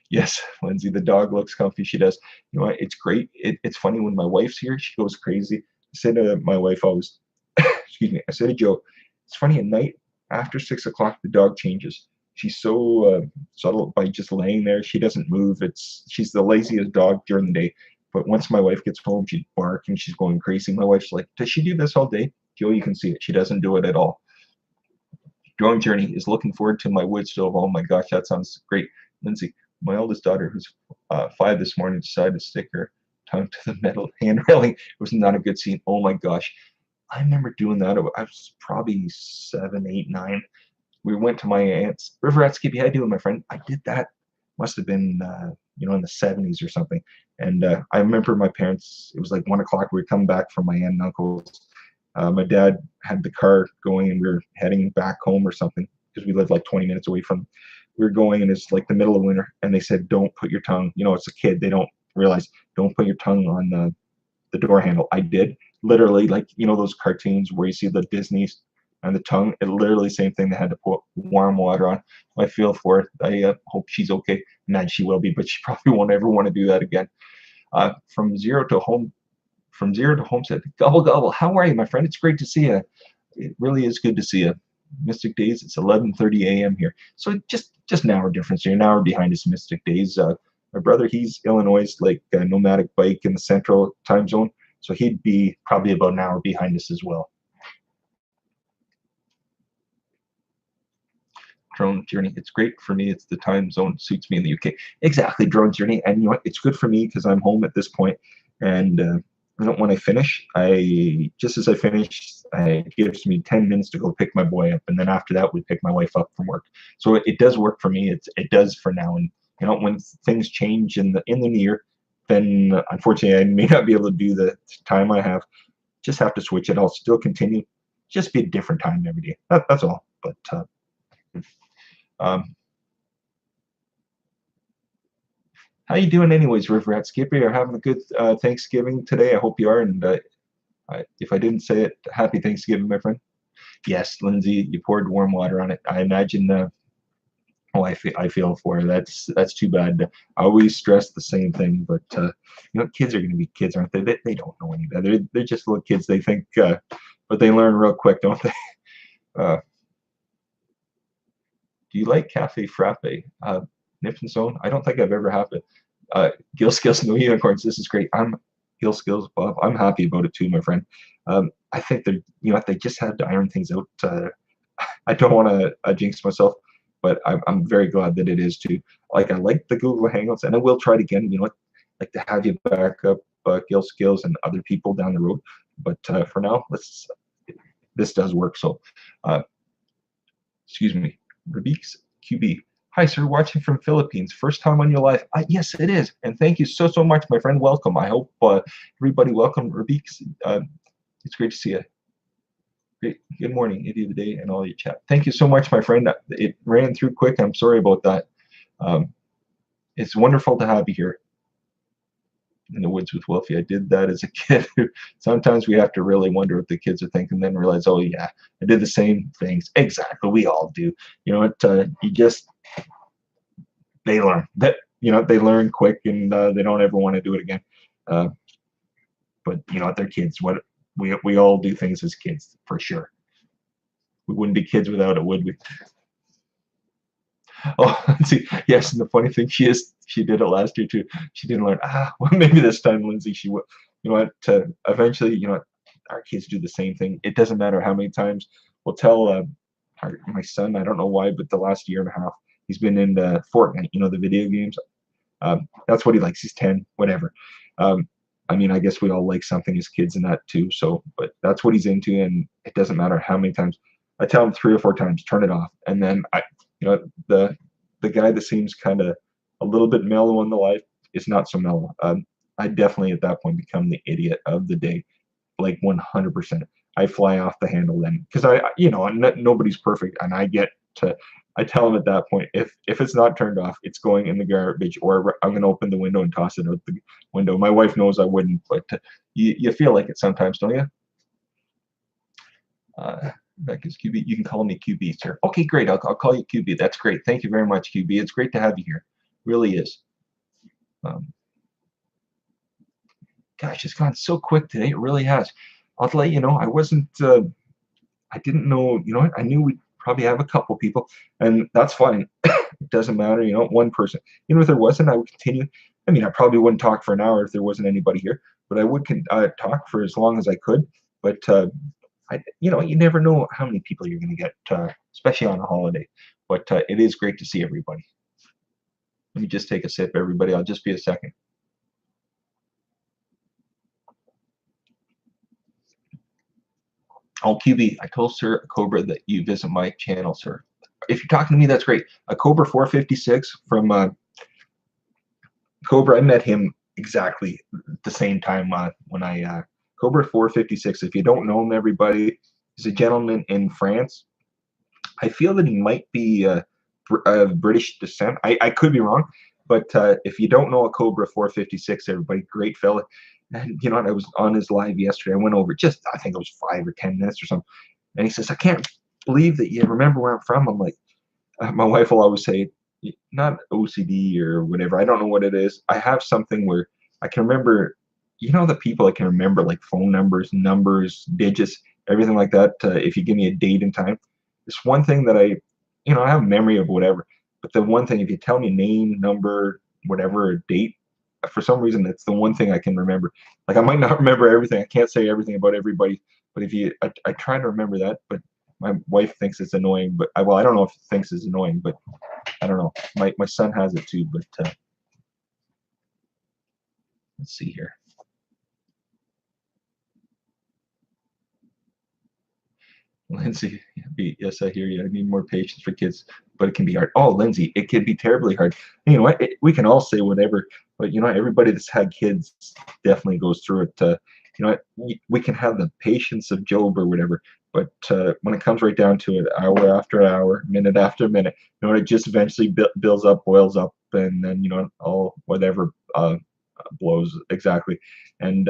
yes, Lindsay, the dog looks comfy. She does. You know what? It's great. It's funny when my wife's here, she goes crazy. I said to my wife always, excuse me, I said to Joe, it's funny at night after 6 o'clock, the dog changes. She's so subtle by just laying there. She doesn't move. She's the laziest dog during the day. But once my wife gets home, she's barking. She's going crazy. My wife's like, does she do this all day? Joe, you can see it. She doesn't do it at all. Drone Journey is looking forward to my wood stove. Oh my gosh, that sounds great. Lindsay, my oldest daughter, who's 5 this morning, decided to stick her tongue to the metal hand railing. It was not a good scene. Oh my gosh. I remember doing that. I was probably 7, 8, 9. We went to my aunt's. River Rat Skippy, how you doing, my friend? I did that. Must have been, in the 70s or something. And I remember my parents, it was like 1 o'clock. We were coming back from my aunt and uncle's. My dad had the car going and we were heading back home or something because we lived like 20 minutes away from. We were going and it's like the middle of winter and they said, don't put your tongue, it's a kid. They don't realize, don't put your tongue on the door handle. I did literally, like, those cartoons where you see the Disney's and the tongue, it literally same thing. They had to put warm water on. I feel for it. I hope she's okay. Not she will be, but she probably won't ever want to do that again. From zero to home from Zero to Homestead. Gobble gobble. How are you, my friend? It's great to see you. It really is good to see you. Mystic Days. It's 11:30 a.m. here, so just an hour difference. You're an hour behind us. Mystic Days. My brother, he's Illinois, like nomadic bike in the central time zone, so he'd be probably about an hour behind us as well. Drone Journey. It's great for me. It's the time zone suits me in the UK. Exactly, Drone Journey. And you know what? It's good for me because I'm home at this point, and when I finish, just as I finish, it gives me 10 minutes to go pick my boy up, and then after that, we pick my wife up from work. So it does work for me. It does for now, and when things change in the new year, then unfortunately I may not be able to do the time I have. Just have to switch it. I'll still continue, just be a different time every day. That's all. But um, how you doing, anyways, River Rat Skippy? Are having a good Thanksgiving today? I hope you are, and if I didn't say it, happy Thanksgiving, my friend. Yes, Lindsay, you poured warm water on it. I imagine. I feel for her. That's too bad. I always stress the same thing, but kids are going to be kids, aren't they? They don't know any better. They're just little kids. They think, but they learn real quick, don't they? Do you like Cafe Frappe? Nip and Zone? I don't think I've ever had it. Gill Skills, no unicorns. This is great. Gill Skills, Bob. I'm happy about it too, my friend. I think they just had to iron things out. I don't want to jinx myself, but I'm very glad that it is too. Like I like the Google Hangouts, and I will try it again. Like to have you back up Gill Skills and other people down the road. But for now, this does work. So, excuse me, Rabix QB. Hi, sir. Watching from Philippines. First time on your live. Yes, it is. And thank you so much, my friend. Welcome. I hope everybody welcome Rabix. It's great to see you. Great. Good morning, Idiot of the Day, and all your chat. Thank you so much, my friend. It ran through quick. I'm sorry about that. It's wonderful to have you here in the woods with Wolfie. I did that as a kid. Sometimes we have to really wonder what the kids are thinking, then realize, oh yeah, I did the same things. Exactly, we all do. You know what? They learn that. They learn quick, and they don't ever want to do it again. But they're kids. What we all do things as kids for sure. We wouldn't be kids without it, would we? Oh, let's see. Yes, and the funny thing, she did it last year too. She didn't learn. Well, maybe this time, Lindsay, she would. Eventually, our kids do the same thing. It doesn't matter how many times. We'll tell my son. I don't know why, but the last year and a half, he's been into Fortnite. The video games. That's what he likes. He's 10, whatever. I guess we all like something as kids in that too. So, but that's what he's into, and it doesn't matter how many times. I tell him 3 or 4 times, turn it off, and then the guy that seems kind of a little bit mellow in the life is not so mellow. I definitely at that point become the idiot of the day, like 100%. I fly off the handle then because nobody's perfect, and I tell them at that point, if it's not turned off, it's going in the garbage, or I'm going to open the window and toss it out the window. My wife knows I wouldn't, but you feel like it sometimes, don't you? That is QB. You can call me QB, sir. Okay, great. I'll call you QB. That's great. Thank you very much, QB. It's great to have you here. Really is. Gosh, it's gone so quick today. It really has. I'll let you know. I didn't know. You know what? I knew we'd probably have a couple people, and that's fine. It doesn't matter. One person. If there wasn't, I would continue. I mean, I probably wouldn't talk for an hour if there wasn't anybody here, but I would talk for as long as I could. But you never know how many people you're going to get, especially on a holiday. But it is great to see everybody. Let me just take a sip, everybody. I'll just be a second. Oh, QB, I told Sir Cobra that you visit my channel, sir. If you're talking to me, that's great. Cobra 456 from Cobra, I met him exactly the same time when Cobra 456. If you don't know him, everybody, he's a gentleman in France. I feel that he might be British descent. I could be wrong, but if you don't know a Cobra 456, everybody, great fella. And you know what? I was on his live yesterday. I went over I think it was 5 or 10 minutes or something. And he says, I can't believe that you remember where I'm from. I'm like, my wife will always say, not OCD or whatever. I don't know what it is. I have something where I can remember, the people I can remember, like phone numbers, digits, everything like that. If you give me a date and time, it's one thing that I have memory of whatever. But the one thing, if you tell me name, number, whatever, date, for some reason, that's the one thing I can remember. Like I might not remember everything. I can't say everything about everybody, but I try to remember that. But my wife thinks it's annoying. But I don't know if it thinks it's annoying, but I don't know. My son has it too. But let's see here. Lindsay, yes, I hear you. I need more patience for kids, but it can be hard. Oh, Lindsay, it can be terribly hard. You know what? We can all say whatever, but everybody that's had kids definitely goes through it. We can have the patience of Job or whatever, but when it comes right down to it, hour after hour, minute after minute, it just eventually builds up, boils up, and then all whatever blows exactly. And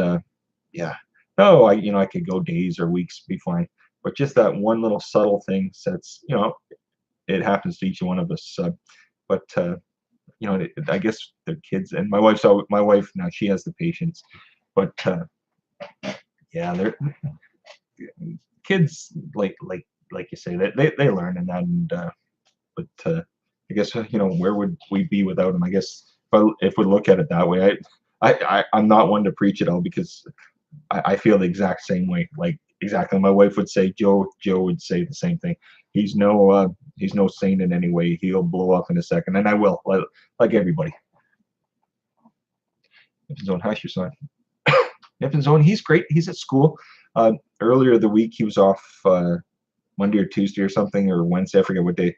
yeah, no, I could go days or weeks, be fine. But just that one little subtle thing sets, it happens to each one of us. But I guess they're kids, and my wife now, she has the patience. But yeah, they're kids, like you say, they learn and that. And but I guess where would we be without them? I guess if we look at it that way, I'm not one to preach it all because I feel the exact same way. Like exactly, my wife would say, Joe would say the same thing. He's no saint in any way. He'll blow up in a second, and I will, like everybody. Zone, how's your son? Nippon Zone, he's great. He's at school. Earlier the week, he was off Monday or Tuesday or something, or Wednesday. I forget what day.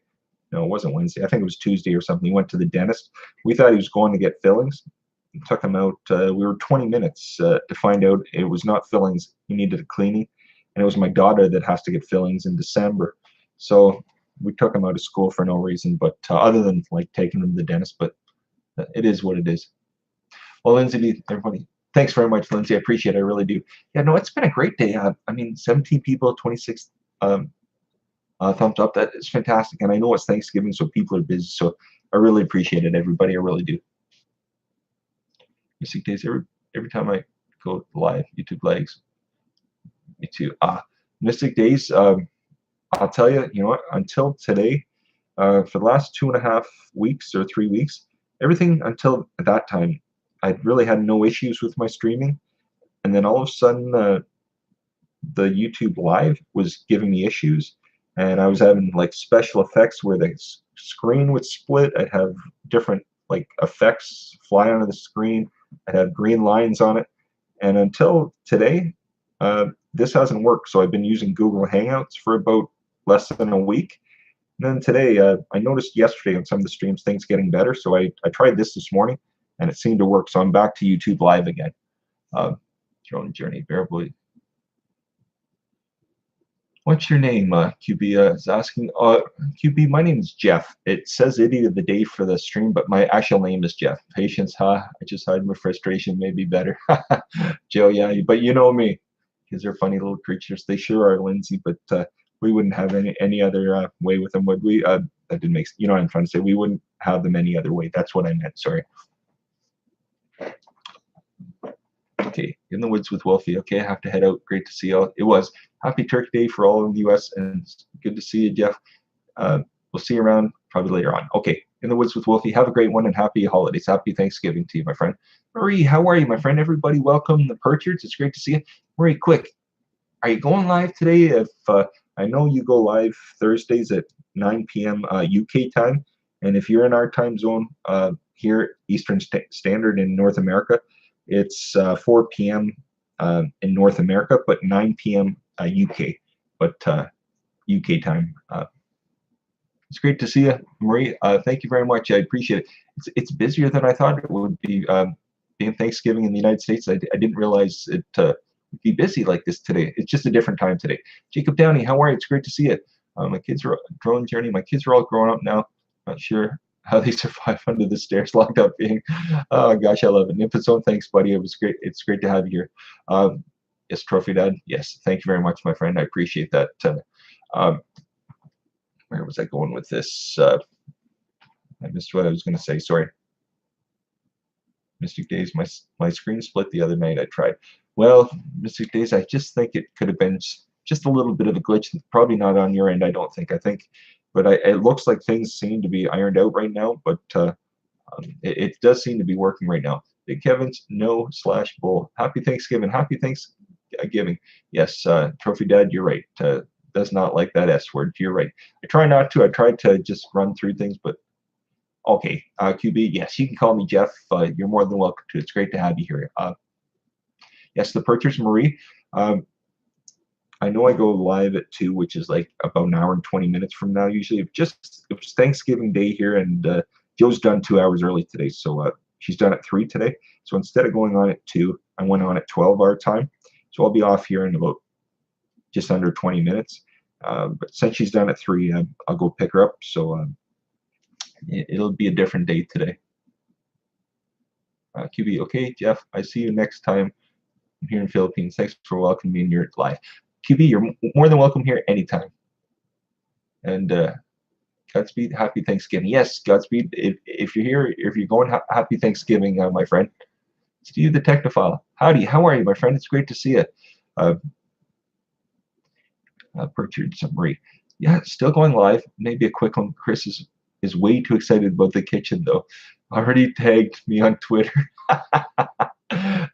No, it wasn't Wednesday. I think it was Tuesday or something. He went to the dentist. We thought he was going to get fillings. Took him out. We were 20 minutes to find out it was not fillings. He needed a cleaning, and it was my daughter that has to get fillings in December. So we took him out of school for no reason, but other than like taking him to the dentist. But it is what it is. Well, Lindsay, everybody, thanks very much, Lindsay. I appreciate it. I really do. Yeah, no, it's been a great day. I mean, 17 people, 26 thumbs up. That is fantastic. And I know it's Thanksgiving, so people are busy. So I really appreciate it, everybody. I really do. Mystic Days, every time I go live, YouTube likes. Me too. Mystic Days, I'll tell you, what, until today, for the last 2.5 weeks or 3 weeks, everything until that time, I really had no issues with my streaming. And then all of a sudden, the YouTube live was giving me issues. And I was having like special effects where the screen would split. I'd have different like effects fly onto the screen. I'd have green lines on it. And until today, this hasn't worked. So I've been using Google Hangouts for about less than a week. And then today, I noticed yesterday on some of the streams things getting better. So I tried this morning, and it seemed to work. So I'm back to YouTube Live again. Throne Journey, Bearable. What's your name? QB is asking. QB, my name is Jeff. It says idiot of the day for the stream, but my actual name is Jeff. Patience, huh? I just hide my frustration, maybe better. Joe, yeah, but you know me. Because they're funny little creatures. They sure are, Lindsay, but we wouldn't have any other way with them, would we? That didn't make sense. You know what I'm trying to say? We wouldn't have them any other way. That's what I meant. Sorry. Okay, in the woods with Wolfie. Okay, I have to head out. Great to see you all. It was happy Turkey Day for all in the U.S. and it's good to see you, Jeff. We'll see you around probably later on. Okay, in the woods with Wolfie. Have a great one and happy holidays. Happy Thanksgiving to you, my friend. Marie, how are you, my friend? Everybody, welcome the Purchards. It's great to see you. Marie, quick, are you going live today? If I know you go live Thursdays at 9 p.m. UK time, and if you're in our time zone here, Eastern Standard in North America, it's 4 p.m. In North America, but 9 p.m. UK, but UK time. It's great to see you, Marie. Thank you very much. I appreciate it. It's busier than I thought it would be. Being Thanksgiving in the United States, I didn't realize it would be busy like this today. It's just a different time today. Jacob Downey, how are you? It's great to see you. My kids are drone journey. My kids are all grown up now. Not sure how they survive under the stairs, locked up being. Oh gosh, I love it. Nipazone, thanks, buddy. It was great. It's great to have you here. Yes, Trophy Dad. Yes, thank you very much, my friend. I appreciate that. Where was I going with this? I missed what I was going to say. Sorry. Mystic Days, my screen split the other night. I tried. Well, Mystic Days, I just think it could have been just a little bit of a glitch. Probably not on your end, I don't think. But it looks like things seem to be ironed out right now. But it does seem to be working right now. Big Kevin's no/bull. Happy Thanksgiving. Happy Thanksgiving. Yes, Trophy Dad, you're right. Does not like that S word. You're right. I try not to. I tried to just run through things, but okay. QB, yes, you can call me Jeff. You're more than welcome to. It's great to have you here. Yes, the Purchase Marie. I know I go live at 2, which is like about an hour and 20 minutes from now. Usually, it was Thanksgiving Day here, and Joe's done 2 hours early today, so she's done at 3 today. So instead of going on at 2, I went on at 12 our time. So I'll be off here in about just under 20 minutes. But since she's done at 3, I'll go pick her up. So it'll be a different day today. QB, okay, Jeff, I see you next time. I'm here in the Philippines. Thanks for welcoming me in your live. QB, you're more than welcome here anytime. And Godspeed, happy Thanksgiving. Yes, Godspeed. If you're here, if you're going, happy Thanksgiving, my friend. Steve the Technophile. Howdy, how are you, my friend? It's great to see you. Purchard Summary. Yeah, still going live. Maybe a quick one. Chris is way too excited about the kitchen, though. Already tagged me on Twitter.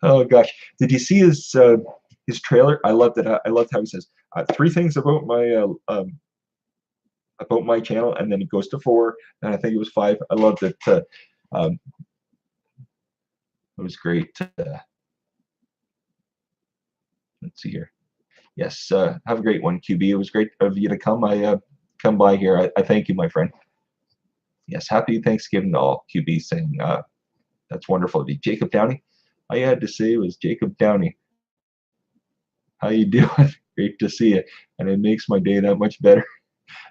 Oh gosh, did you see his trailer? I loved it. I loved how he says 3 things about my channel, and then it goes to 4, and I think it was 5. I loved it. It was great. Let's see here. Yes, have a great one, QB. It was great of you to come. Come by here. I thank you, my friend. Yes, happy Thanksgiving to all. QB saying that's wonderful of you. Jacob Downey. All you had to say was Jacob Downey. How you doing? Great to see you, and it makes my day that much better.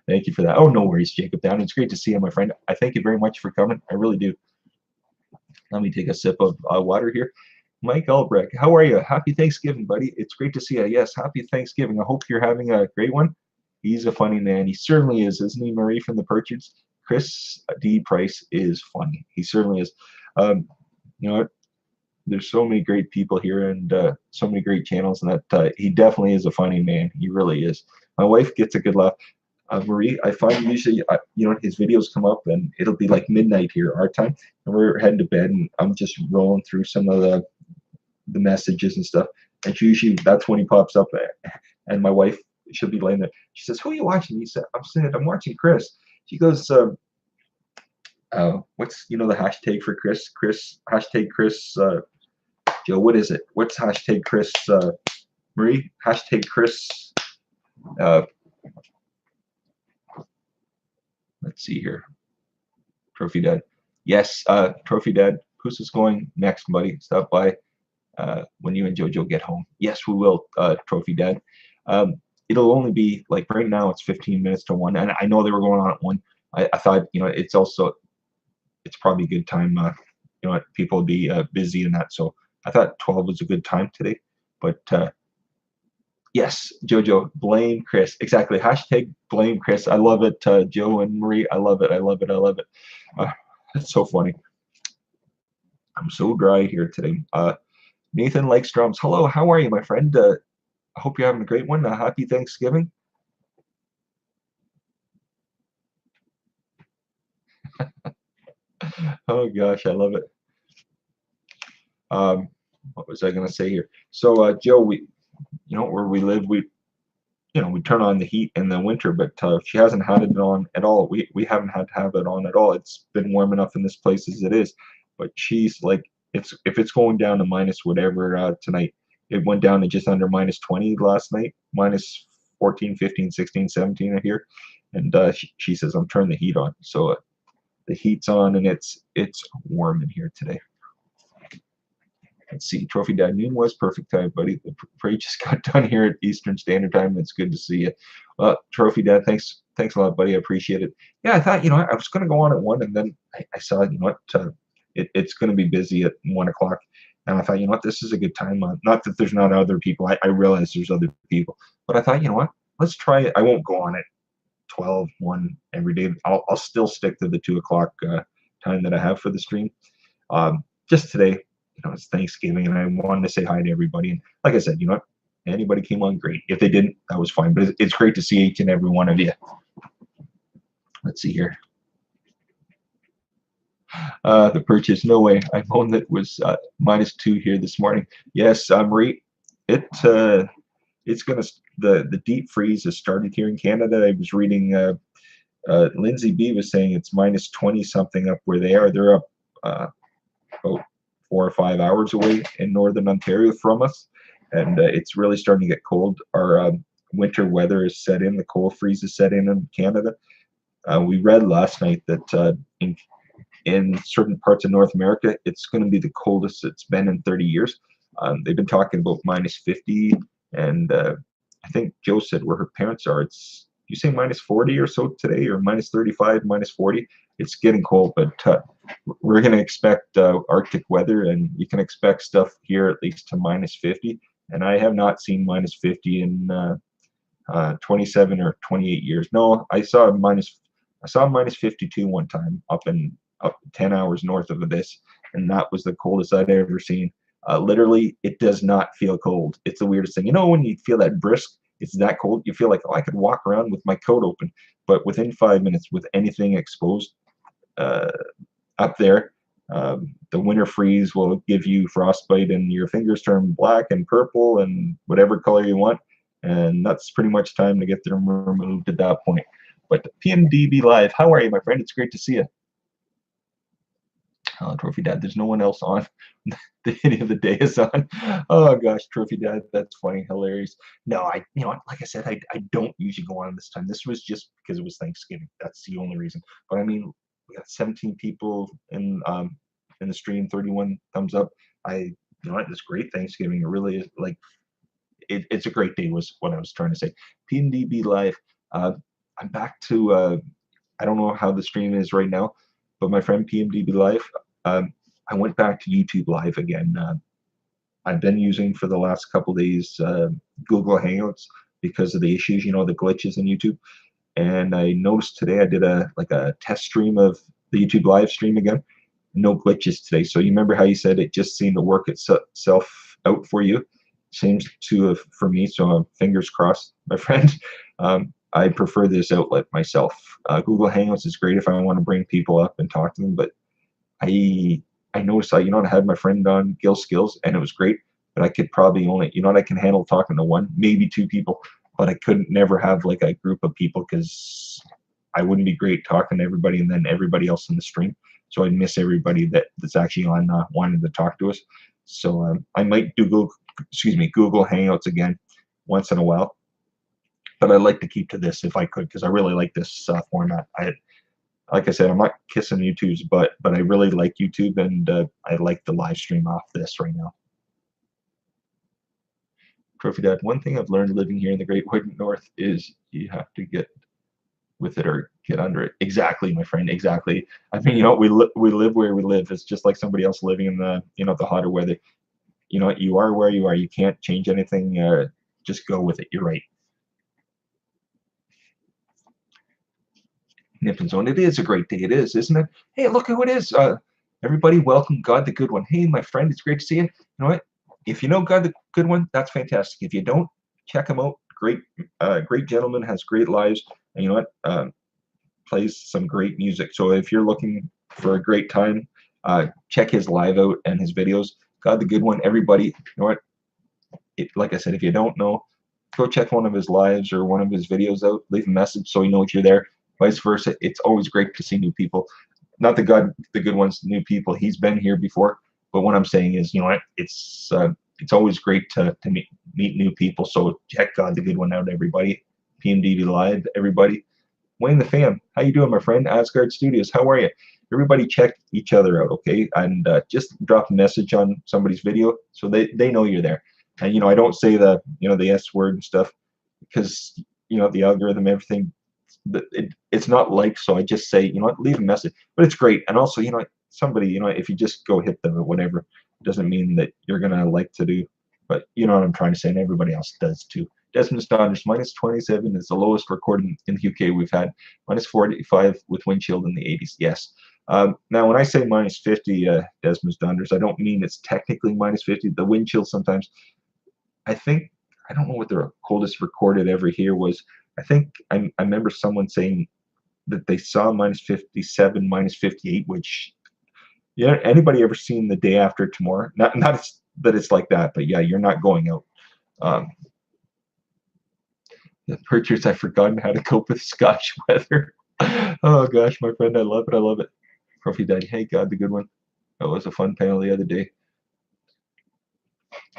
Thank you for that. Oh, no worries, Jacob Downey. It's great to see you, my friend. I thank you very much for coming. I really do. Let me take a sip of water here. Mike Albrecht, how are you? Happy Thanksgiving, buddy. It's great to see you. Yes, happy Thanksgiving. I hope you're having a great one. He's a funny man. He certainly is, isn't he, Marie from the Purchards? Chris D. Price is funny. He certainly is. You know what? There's so many great people here and so many great channels, and that he definitely is a funny man. He really is. My wife gets a good laugh. Marie, I find usually, his videos come up and it'll be like midnight here, our time, and we're heading to bed, and I'm just rolling through some of the messages and stuff. And usually that's when he pops up, and my wife, she'll be laying there. She says, "Who are you watching?" He said, "I'm watching Chris." She goes, "What's the hashtag for Chris? Hashtag Chris. Joe, what is it? What's hashtag Chris? Marie, hashtag Chris." Let's see here. Trophy Dad. Yes, Trophy Dad. Puss is going next, buddy. Stop by when you and JoJo get home. Yes, we will, Trophy Dad. it'll only be like right now it's 15 minutes to 1, and I know they were going on at 1. I thought, it's probably a good time. People will be busy in that, so I thought 12 was a good time today. But yes, Jojo, blame Chris. Exactly. Hashtag blame Chris. I love it, Joe and Marie. I love it. I love it. I love it. It's so funny. I'm so dry here today. Nathan Lakestroms, hello. How are you, my friend? I hope you're having a great one. Happy Thanksgiving. Oh gosh, I love it. Um, what was I going to say here? So, Joe, where we live, we turn on the heat in the winter, but she hasn't had it on at all. We haven't had to have it on at all. It's been warm enough in this place as it is, but she's like, if it's going down to minus whatever tonight, it went down to just under minus 20 last night, minus 14, 15, 16, 17 here, and she says I'm turning the heat on, so the heat's on and it's warm in here today. Let's see, Trophy Dad, noon was perfect time, buddy. The parade just got done here at Eastern Standard Time. It's good to see you. Trophy Dad, thanks a lot, buddy. I appreciate it. Yeah, I thought, I was going to go on at 1, and then I saw, it's going to be busy at 1 o'clock. And I thought, this is a good time. Not that there's not other people. I realize there's other people. But I thought, let's try it. I won't go on at 12, 1 every day. I'll still stick to the 2 o'clock time that I have for the stream. Just today, it's Thanksgiving, and I wanted to say hi to everybody. And like I said, anybody came on, great. If they didn't, that was fine. But it's great to see each and every one of you. Let's see here. The purchase, no way. I owned it was -2 here this morning. Yes, Marie, it's gonna the deep freeze has started here in Canada. I was reading Lindsay B was saying it's -20 something up where they are. They're up about 4 or 5 hours away in northern Ontario from us, and it's really starting to get cold. Our winter weather is set in. The cold freeze is set in Canada. We read last night that in certain parts of North America, it's going to be the coldest it's been in 30 years. They've been talking about -50, and I think Joe said where her parents are, it's, you say -40 or so today, or -35, -40. It's getting cold, but we're going to expect Arctic weather, and you can expect stuff here at least to -50. And I have not seen -50 in 27 or 28 years. No, I saw -52 one time up 10 hours north of this, and that was the coldest I'd ever seen. Literally, it does not feel cold. It's the weirdest thing. When you feel that brisk, it's that cold. You feel like, oh, I could walk around with my coat open, but within 5 minutes, with anything exposed up there, the winter freeze will give you frostbite, and your fingers turn black and purple and whatever color you want, and that's pretty much time to get them removed at that point. But PMDB Live, how are you, my friend? It's great to see you. Trophy Dad, there's no one else on. Any of the day is on. Oh gosh, Trophy Dad, that's funny, hilarious. No, like I said, I don't usually go on this time. This was just because it was Thanksgiving. That's the only reason. But I mean, we got 17 people in the stream, 31 thumbs up. It's great Thanksgiving. It really is. Like, it's a great day was what I was trying to say. PMDB Live. I'm back to I don't know how the stream is right now, but my friend PMDB Live, I went back to YouTube Live again. I've been using for the last couple days Google Hangouts because of the issues, the glitches in YouTube. And I noticed today I did a test stream of the YouTube live stream again. No glitches today. So you remember how you said it just seemed to work itself out for you? Seems to have for me. So fingers crossed, my friend. I prefer this outlet myself. Google Hangouts is great if I want to bring people up and talk to them, but I noticed I had my friend on Gil Skills, and it was great, but I could probably only I can handle talking to one, maybe two people, but I couldn't never have like a group of people because I wouldn't be great talking to everybody and then everybody else in the stream. So I'd miss everybody that's actually on wanting to talk to us. So I might do Google Hangouts again once in a while, but I'd like to keep to this if I could because I really like this format. Like I said, I'm not kissing YouTube's butt, but I really like YouTube, and I like the live stream off this right now. Trophy Dad, one thing I've learned living here in the Great White North is you have to get with it or get under it. Exactly, my friend. Exactly. I mean, we live where we live. It's just like somebody else living in the the hotter weather. You are where you are. You can't change anything. Just go with it. You're right. Nipton Zone. It is a great day. It is, isn't it? Hey, look who it is. Everybody, welcome God the Good One. Hey, my friend, it's great to see you. You know what? If you know God the Good One, that's fantastic. If you don't, check him out. Great gentleman, has great lives. And you know what? Plays some great music. So if you're looking for a great time, check his live out and his videos. God the Good One. Everybody, you know what? Like I said, if you don't know, go check one of his lives or one of his videos out. Leave a message so he knows you're there. Vice versa. It's always great to see new people. Not the good ones, new people. He's been here before, but what I'm saying is, you know what? It's always great to meet new people. So check God the Good One out, everybody. PMDD Live, everybody. Wayne the Fam, how you doing, my friend? Asgard Studios, how are you? Everybody check each other out, okay? And just drop a message on somebody's video so they know you're there. And I don't say the S word and stuff because the algorithm, everything. It's not like, so I just say, what, leave a message. But it's great. And also, somebody, if you just go hit them or whatever, doesn't mean that you're gonna like to do. But you know what I'm trying to say, and everybody else does too. Desmond's Dodgers -27 is the lowest recording in the UK we've had. -45 with wind chill in the 80s. Yes. Now, when I say -50, Desmond's Dodgers, I don't mean it's technically -50. The wind chill sometimes, I don't know what the coldest recorded ever here was. I think I remember someone saying that they saw -57, -58, which anybody ever seen the day after tomorrow? Not that it's like that, but yeah, you're not going out. Um, the purchase, I've forgotten how to cope with Scotch weather. Oh gosh, my friend, I love it. I love it. Trophy Daddy, hey God, the good one. That was a fun panel the other day.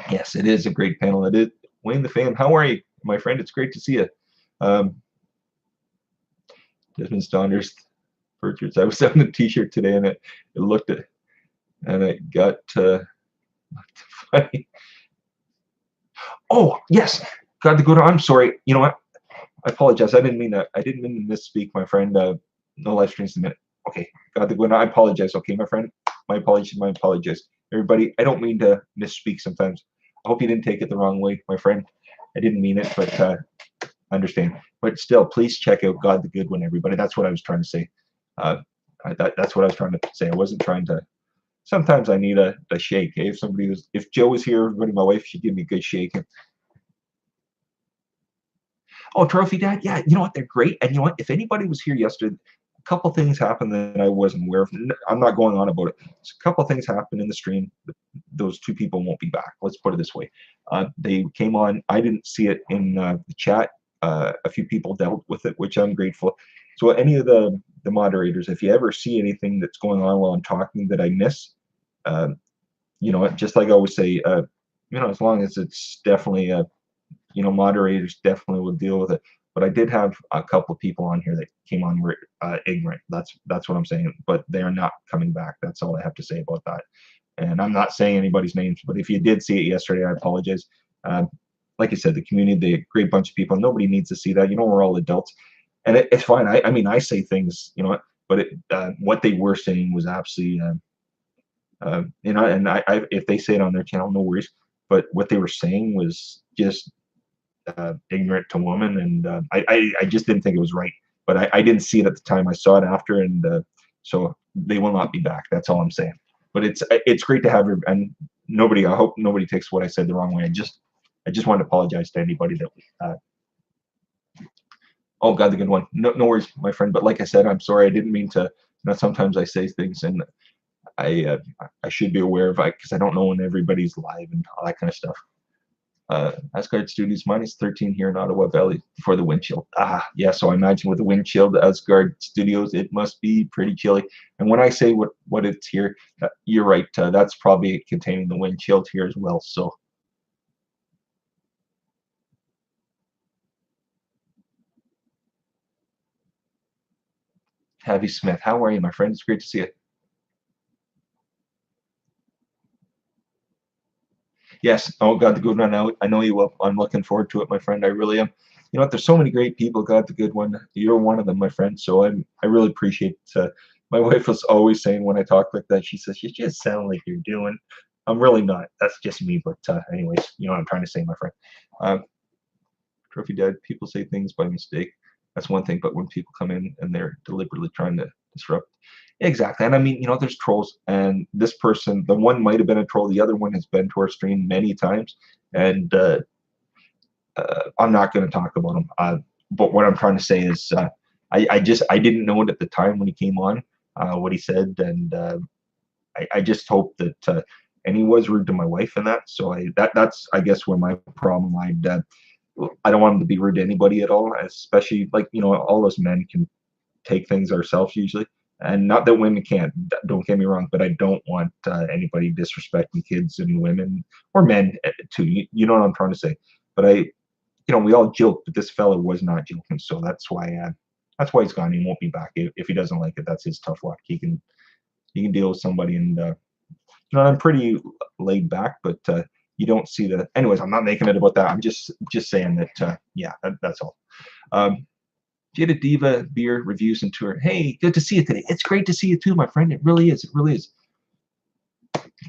Yes, it is a great panel. It is. Wayne the Fam, how are you, my friend? It's great to see you. Desmond Saunders purchase. I was on a T-shirt today, and it looked at, and it got funny. Oh yes, got to go to. I'm sorry. You know what? I apologize. I didn't mean that. I didn't mean to misspeak, my friend. No live streams in a minute. Okay, got to go. I apologize. Okay, my friend. My apologies. My apologies. Everybody, I don't mean to misspeak sometimes. I hope you didn't take it the wrong way, my friend. I didn't mean it, but understand. But still, please check out God the Good One, everybody. That's what I was trying to say. That's what I was trying to say. I wasn't trying to. Sometimes I need a shake. Eh? If Joe was here, everybody, my wife, she'd give me a good shake. Oh, Trophy Dad, yeah, you know what? They're great. And you know what? If anybody was here yesterday, a couple things happened that I wasn't aware of. I'm not going on about it. So a couple things happened in the stream. Those two people won't be back. Let's put it this way. They came on. I didn't see it in the chat. A few people dealt with it, which I'm grateful. So any of the moderators, if you ever see anything that's going on while I'm talking that I miss, just like I always say, as long as it's definitely moderators definitely will deal with it. But I did have a couple of people on here that came on were ignorant. That's what I'm saying. But they are not coming back. That's all I have to say about that. And I'm not saying anybody's names, but if you did see it yesterday, I apologize. Like I said, the community, they great bunch of people. Nobody needs to see that. We're all adults, and it's fine. I mean, I say things, but what they were saying was absolutely, and if they say it on their channel, no worries. But what they were saying was just ignorant to woman, and I just didn't think it was right. But I didn't see it at the time. I saw it after, and so they will not be back. That's all I'm saying. But it's great to have her, and nobody. I hope nobody takes what I said the wrong way. I just want to apologize to anybody that. Oh God, the good one. No worries, my friend. But like I said, I'm sorry. I didn't mean to. Sometimes I say things, and I should be aware of it because I don't know when everybody's live and all that kind of stuff. Asgard Studios -13 here in Ottawa Valley before the wind chill. Yeah, so I imagine with the wind chill, the Asgard Studios, it must be pretty chilly. And when I say what it's here, you're right. That's probably containing the wind chill here as well. So. Heavy Smith, how are you, my friend? It's great to see you. Yes. Oh, God, the good one. I know you will. I'm looking forward to it, my friend. I really am. You know what? There's so many great people. God, the good one. You're one of them, my friend. So I really appreciate. My wife was always saying when I talk like that, she says, "You just sound like you're doing." I'm really not. That's just me. But anyways, you know what I'm trying to say, my friend. Um, Trophy Dad. People say things by mistake. That's one thing. But when people come in and they're deliberately trying to disrupt. Exactly. And I mean, you know, there's trolls, and this person, the one might have been a troll, the other one has been to our stream many times, and I'm not going to talk about him. But what I'm trying to say is, I didn't know it at the time when he came on, what he said, and I just hope that, and he was rude to my wife and that, so that's I guess where my problem lied. I don't want him to be rude to anybody at all, especially like you know all us men can take things ourselves usually. And not that women can't, don't get me wrong, but I don't want anybody disrespecting kids and women or men too. You know what I'm trying to say. But we all joke, but this fella was not joking. So that's why he's gone. He won't be back if he doesn't like it. That's his tough luck. He can deal with somebody, and I'm pretty laid back, but you don't see the. Anyways, I'm not making it about that. I'm just saying that. Yeah, that's all. Um, Jada Diva beer reviews and tour. Hey, good to see you today. It's great to see you too, my friend. It really is. It really is.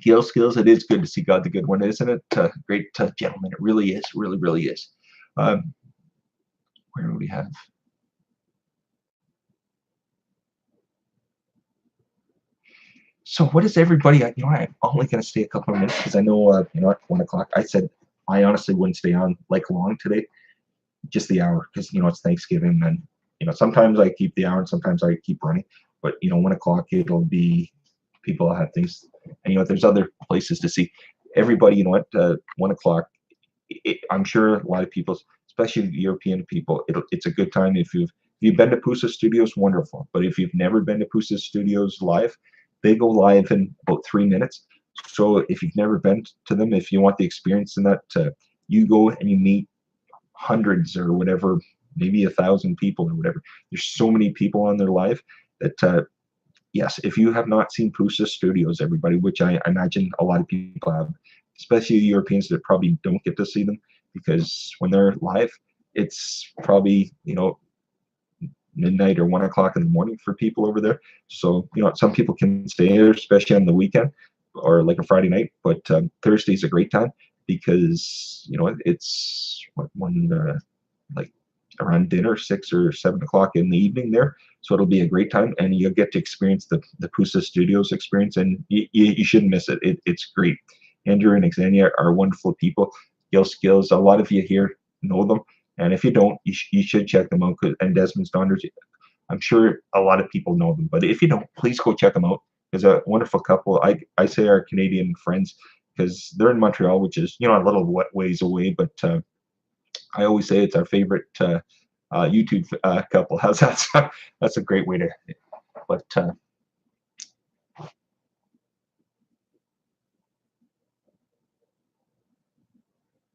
Gil Skills, it is good to see God the Good One, isn't it? Great gentleman. It really is. Really, really is. Um, where do we have? So what is everybody? I'm only going to stay a couple of minutes because I know, at 1 o'clock. I said I honestly wouldn't stay on like long today, just the hour because it's Thanksgiving and sometimes I keep the hour and sometimes I keep running. But 1 o'clock it'll be people have things, and there's other places to see. Everybody, 1 o'clock. I'm sure a lot of people, especially European people, it's a good time if you've been to Pusa Studios, wonderful. But if you've never been to Pusa Studios live, they go live in about 3 minutes. So if you've never been to them, if you want the experience in that, you go and you meet hundreds or whatever, maybe 1,000 people or whatever. There's so many people on their live that yes, if you have not seen Pusa Studios, everybody, which I imagine a lot of people have, especially Europeans that probably don't get to see them because when they're live, it's probably midnight or 1 o'clock in the morning for people over there. So some people can stay there, especially on the weekend or like a Friday night. But Thursday is a great time because it's when like around dinner, 6 or 7 o'clock in the evening there. So it'll be a great time, and you'll get to experience the Pusa Studios experience, and you shouldn't miss it. It's great. Andrew and Xenia are wonderful people. Gil Skills, a lot of you here know them, and if you don't, you should check them out. And Desmond's Daughters, I'm sure a lot of people know them, but if you don't, please go check them out. There's a wonderful couple. I say our Canadian friends because they're in Montreal, which is a little ways away, but I always say it's our favorite YouTube couple. How's that? That's a great way to. But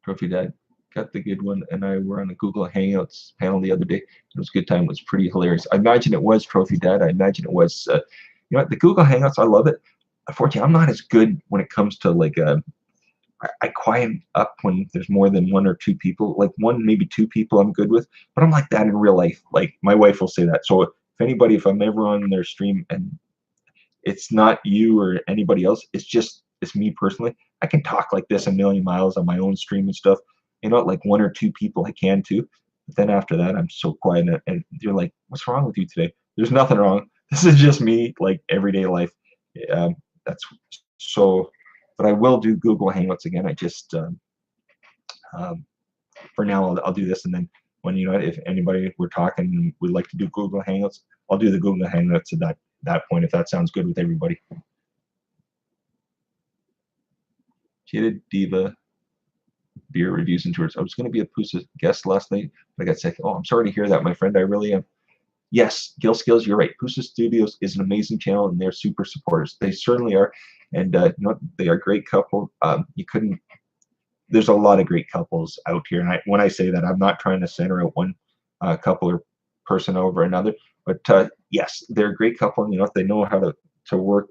Trophy Dad got the good one, and I were on a Google Hangouts panel the other day. It was a good time. It was pretty hilarious. I imagine it was Trophy Dad. I imagine it was. The Google Hangouts. I love it. Unfortunately, I'm not as good when it comes to like I quiet up when there's more than one or two people. Like one, maybe two people, I'm good with. But I'm like that in real life. Like my wife will say that. So if I'm ever on their stream and it's not you or anybody else, it's me personally, I can talk like this a million miles on my own stream and stuff. Like one or two people I can too. But then after that, I'm so quiet, and you're like, "What's wrong with you today?" There's nothing wrong. This is just me, like everyday life. That's so. But I will do Google Hangouts again. I just um, for now I'll do this, and then when if anybody we're talking and would like to do Google Hangouts, I'll do the Google Hangouts at that point if that sounds good with everybody. Jada Diva beer reviews and tours. I was going to be a Pusa guest last night, but I got sick. Oh, I'm sorry to hear that, my friend. I really am. Yes, Gil Skills, you're right. Pusa Studios is an amazing channel, and they're super supporters. They certainly are, and they are a great couple. You couldn't. There's a lot of great couples out here, and when I say that, I'm not trying to center out one couple or person over another, but yes, they're a great couple. And they know how to work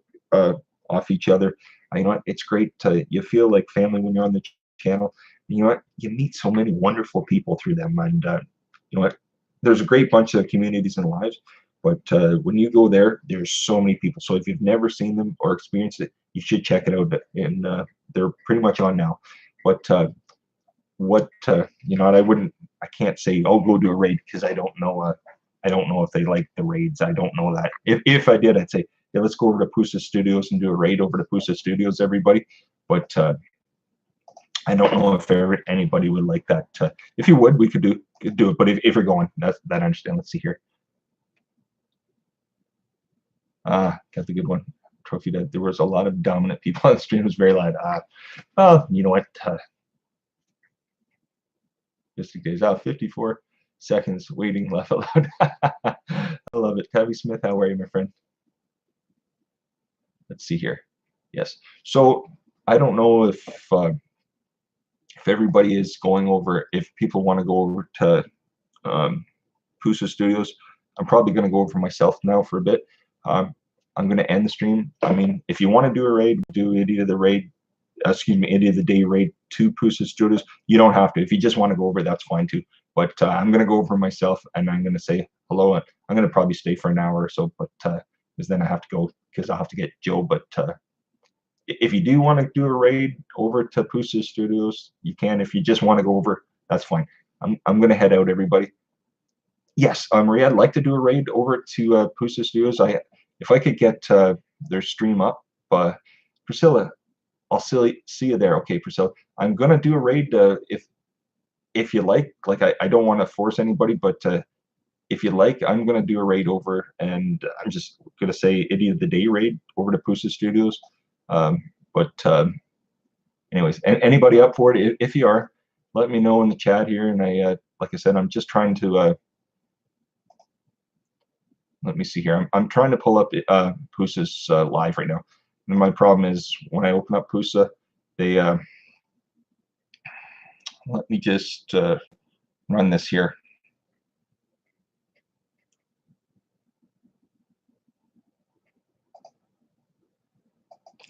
off each other. You know what? It's great to you feel like family when you're on the channel. You know what? You meet so many wonderful people through them, and you know what? There's a great bunch of communities and lives, but when you go there, there's so many people. So if you've never seen them or experienced it, you should check it out. And they're pretty much on now. But what you know, I can't say, oh, go do a raid because I don't know. I don't know if they like the raids. I don't know that. If I did, I'd say, yeah, let's go over to Pusa Studios and do a raid over to Pusa Studios, everybody. But I don't know if anybody would like that. If you would, we could do it. But if you're going, that I understand. Let's see here. Got the good one. Trophy Dead. There was a lot of dominant people on the stream. It was very loud. Oh, you know what? Mystic Days. 54 seconds waiting laugh aloud. I love it. Tabby Smith, how are you, my friend? Let's see here. Yes. So I don't know if everybody is going over, if people want to go over to Pusa Studios. I'm probably going to go over myself now for a bit. I'm going to end the stream. I mean, if you want to do a raid, do Idiot of the Raid, excuse me, Idiot of the Day raid to Pusa Studios. You don't have to. If you just want to go over, that's fine too. But I'm going to go over myself and I'm going to say hello. I'm going to probably stay for an hour or so, but because then I have to go because I'll have to get Joe. But if you do want to do a raid over to Pusa Studios, you can. If you just want to go over, that's fine. I'm going to head out, everybody. Yes, Maria, I'd like to do a raid over to Pusa Studios. If I could get their stream up, Priscilla, I'll see you there. Okay, Priscilla, I'm gonna do a raid if you like. Like I don't want to force anybody, but if you like, I'm gonna do a raid over, and I'm just gonna say Idiot of the Day raid over to Pusa Studios. Anyways, anybody up for it? If you are, let me know in the chat here. And like I said, I'm just trying to. Let me see here. I'm trying to pull up Pusa's live right now. And my problem is when I open up Pusa, they let me just run this here.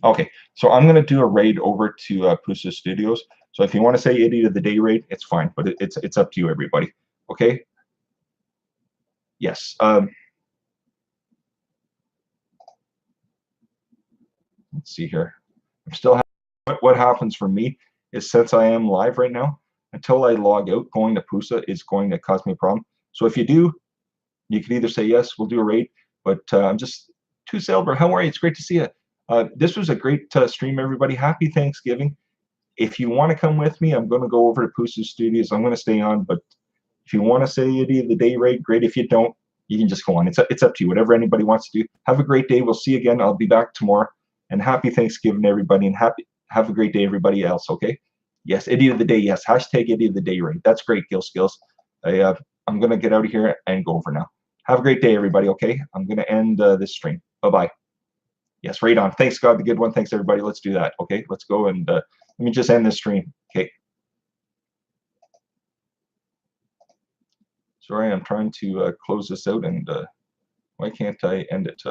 Okay, so I'm going to do a raid over to Pusa Studios. So if you want to say Idiot of the Day raid, it's fine, but it's up to you, everybody. Okay. Yes. Let's see here. I'm still. What happens for me is since I am live right now, until I log out, going to Pusa is going to cause me a problem. So if you do, you can either say yes, we'll do a raid. But I'm just to Selber. How are you? It's great to see you. This was a great stream, everybody. Happy Thanksgiving. If you want to come with me, I'm going to go over to Pusa Studios. I'm going to stay on, but if you want to say Idiot of the Day raid, great. If you don't, you can just go on. It's up to you. Whatever anybody wants to do. Have a great day. We'll see you again. I'll be back tomorrow. And happy Thanksgiving, everybody. And have a great day, everybody else. Okay. Yes, Idiot of the Day. Yes, hashtag Idiot of the Day raid. That's great, Gil Skills. I'm going to get out of here and go over now. Have a great day, everybody. Okay. I'm going to end this stream. Bye-bye. Yes, right on. Thanks, God, the good one. Thanks, everybody. Let's do that. Okay, let's go and let me just end this stream. Okay. Sorry, I'm trying to close this out, and why can't I end it?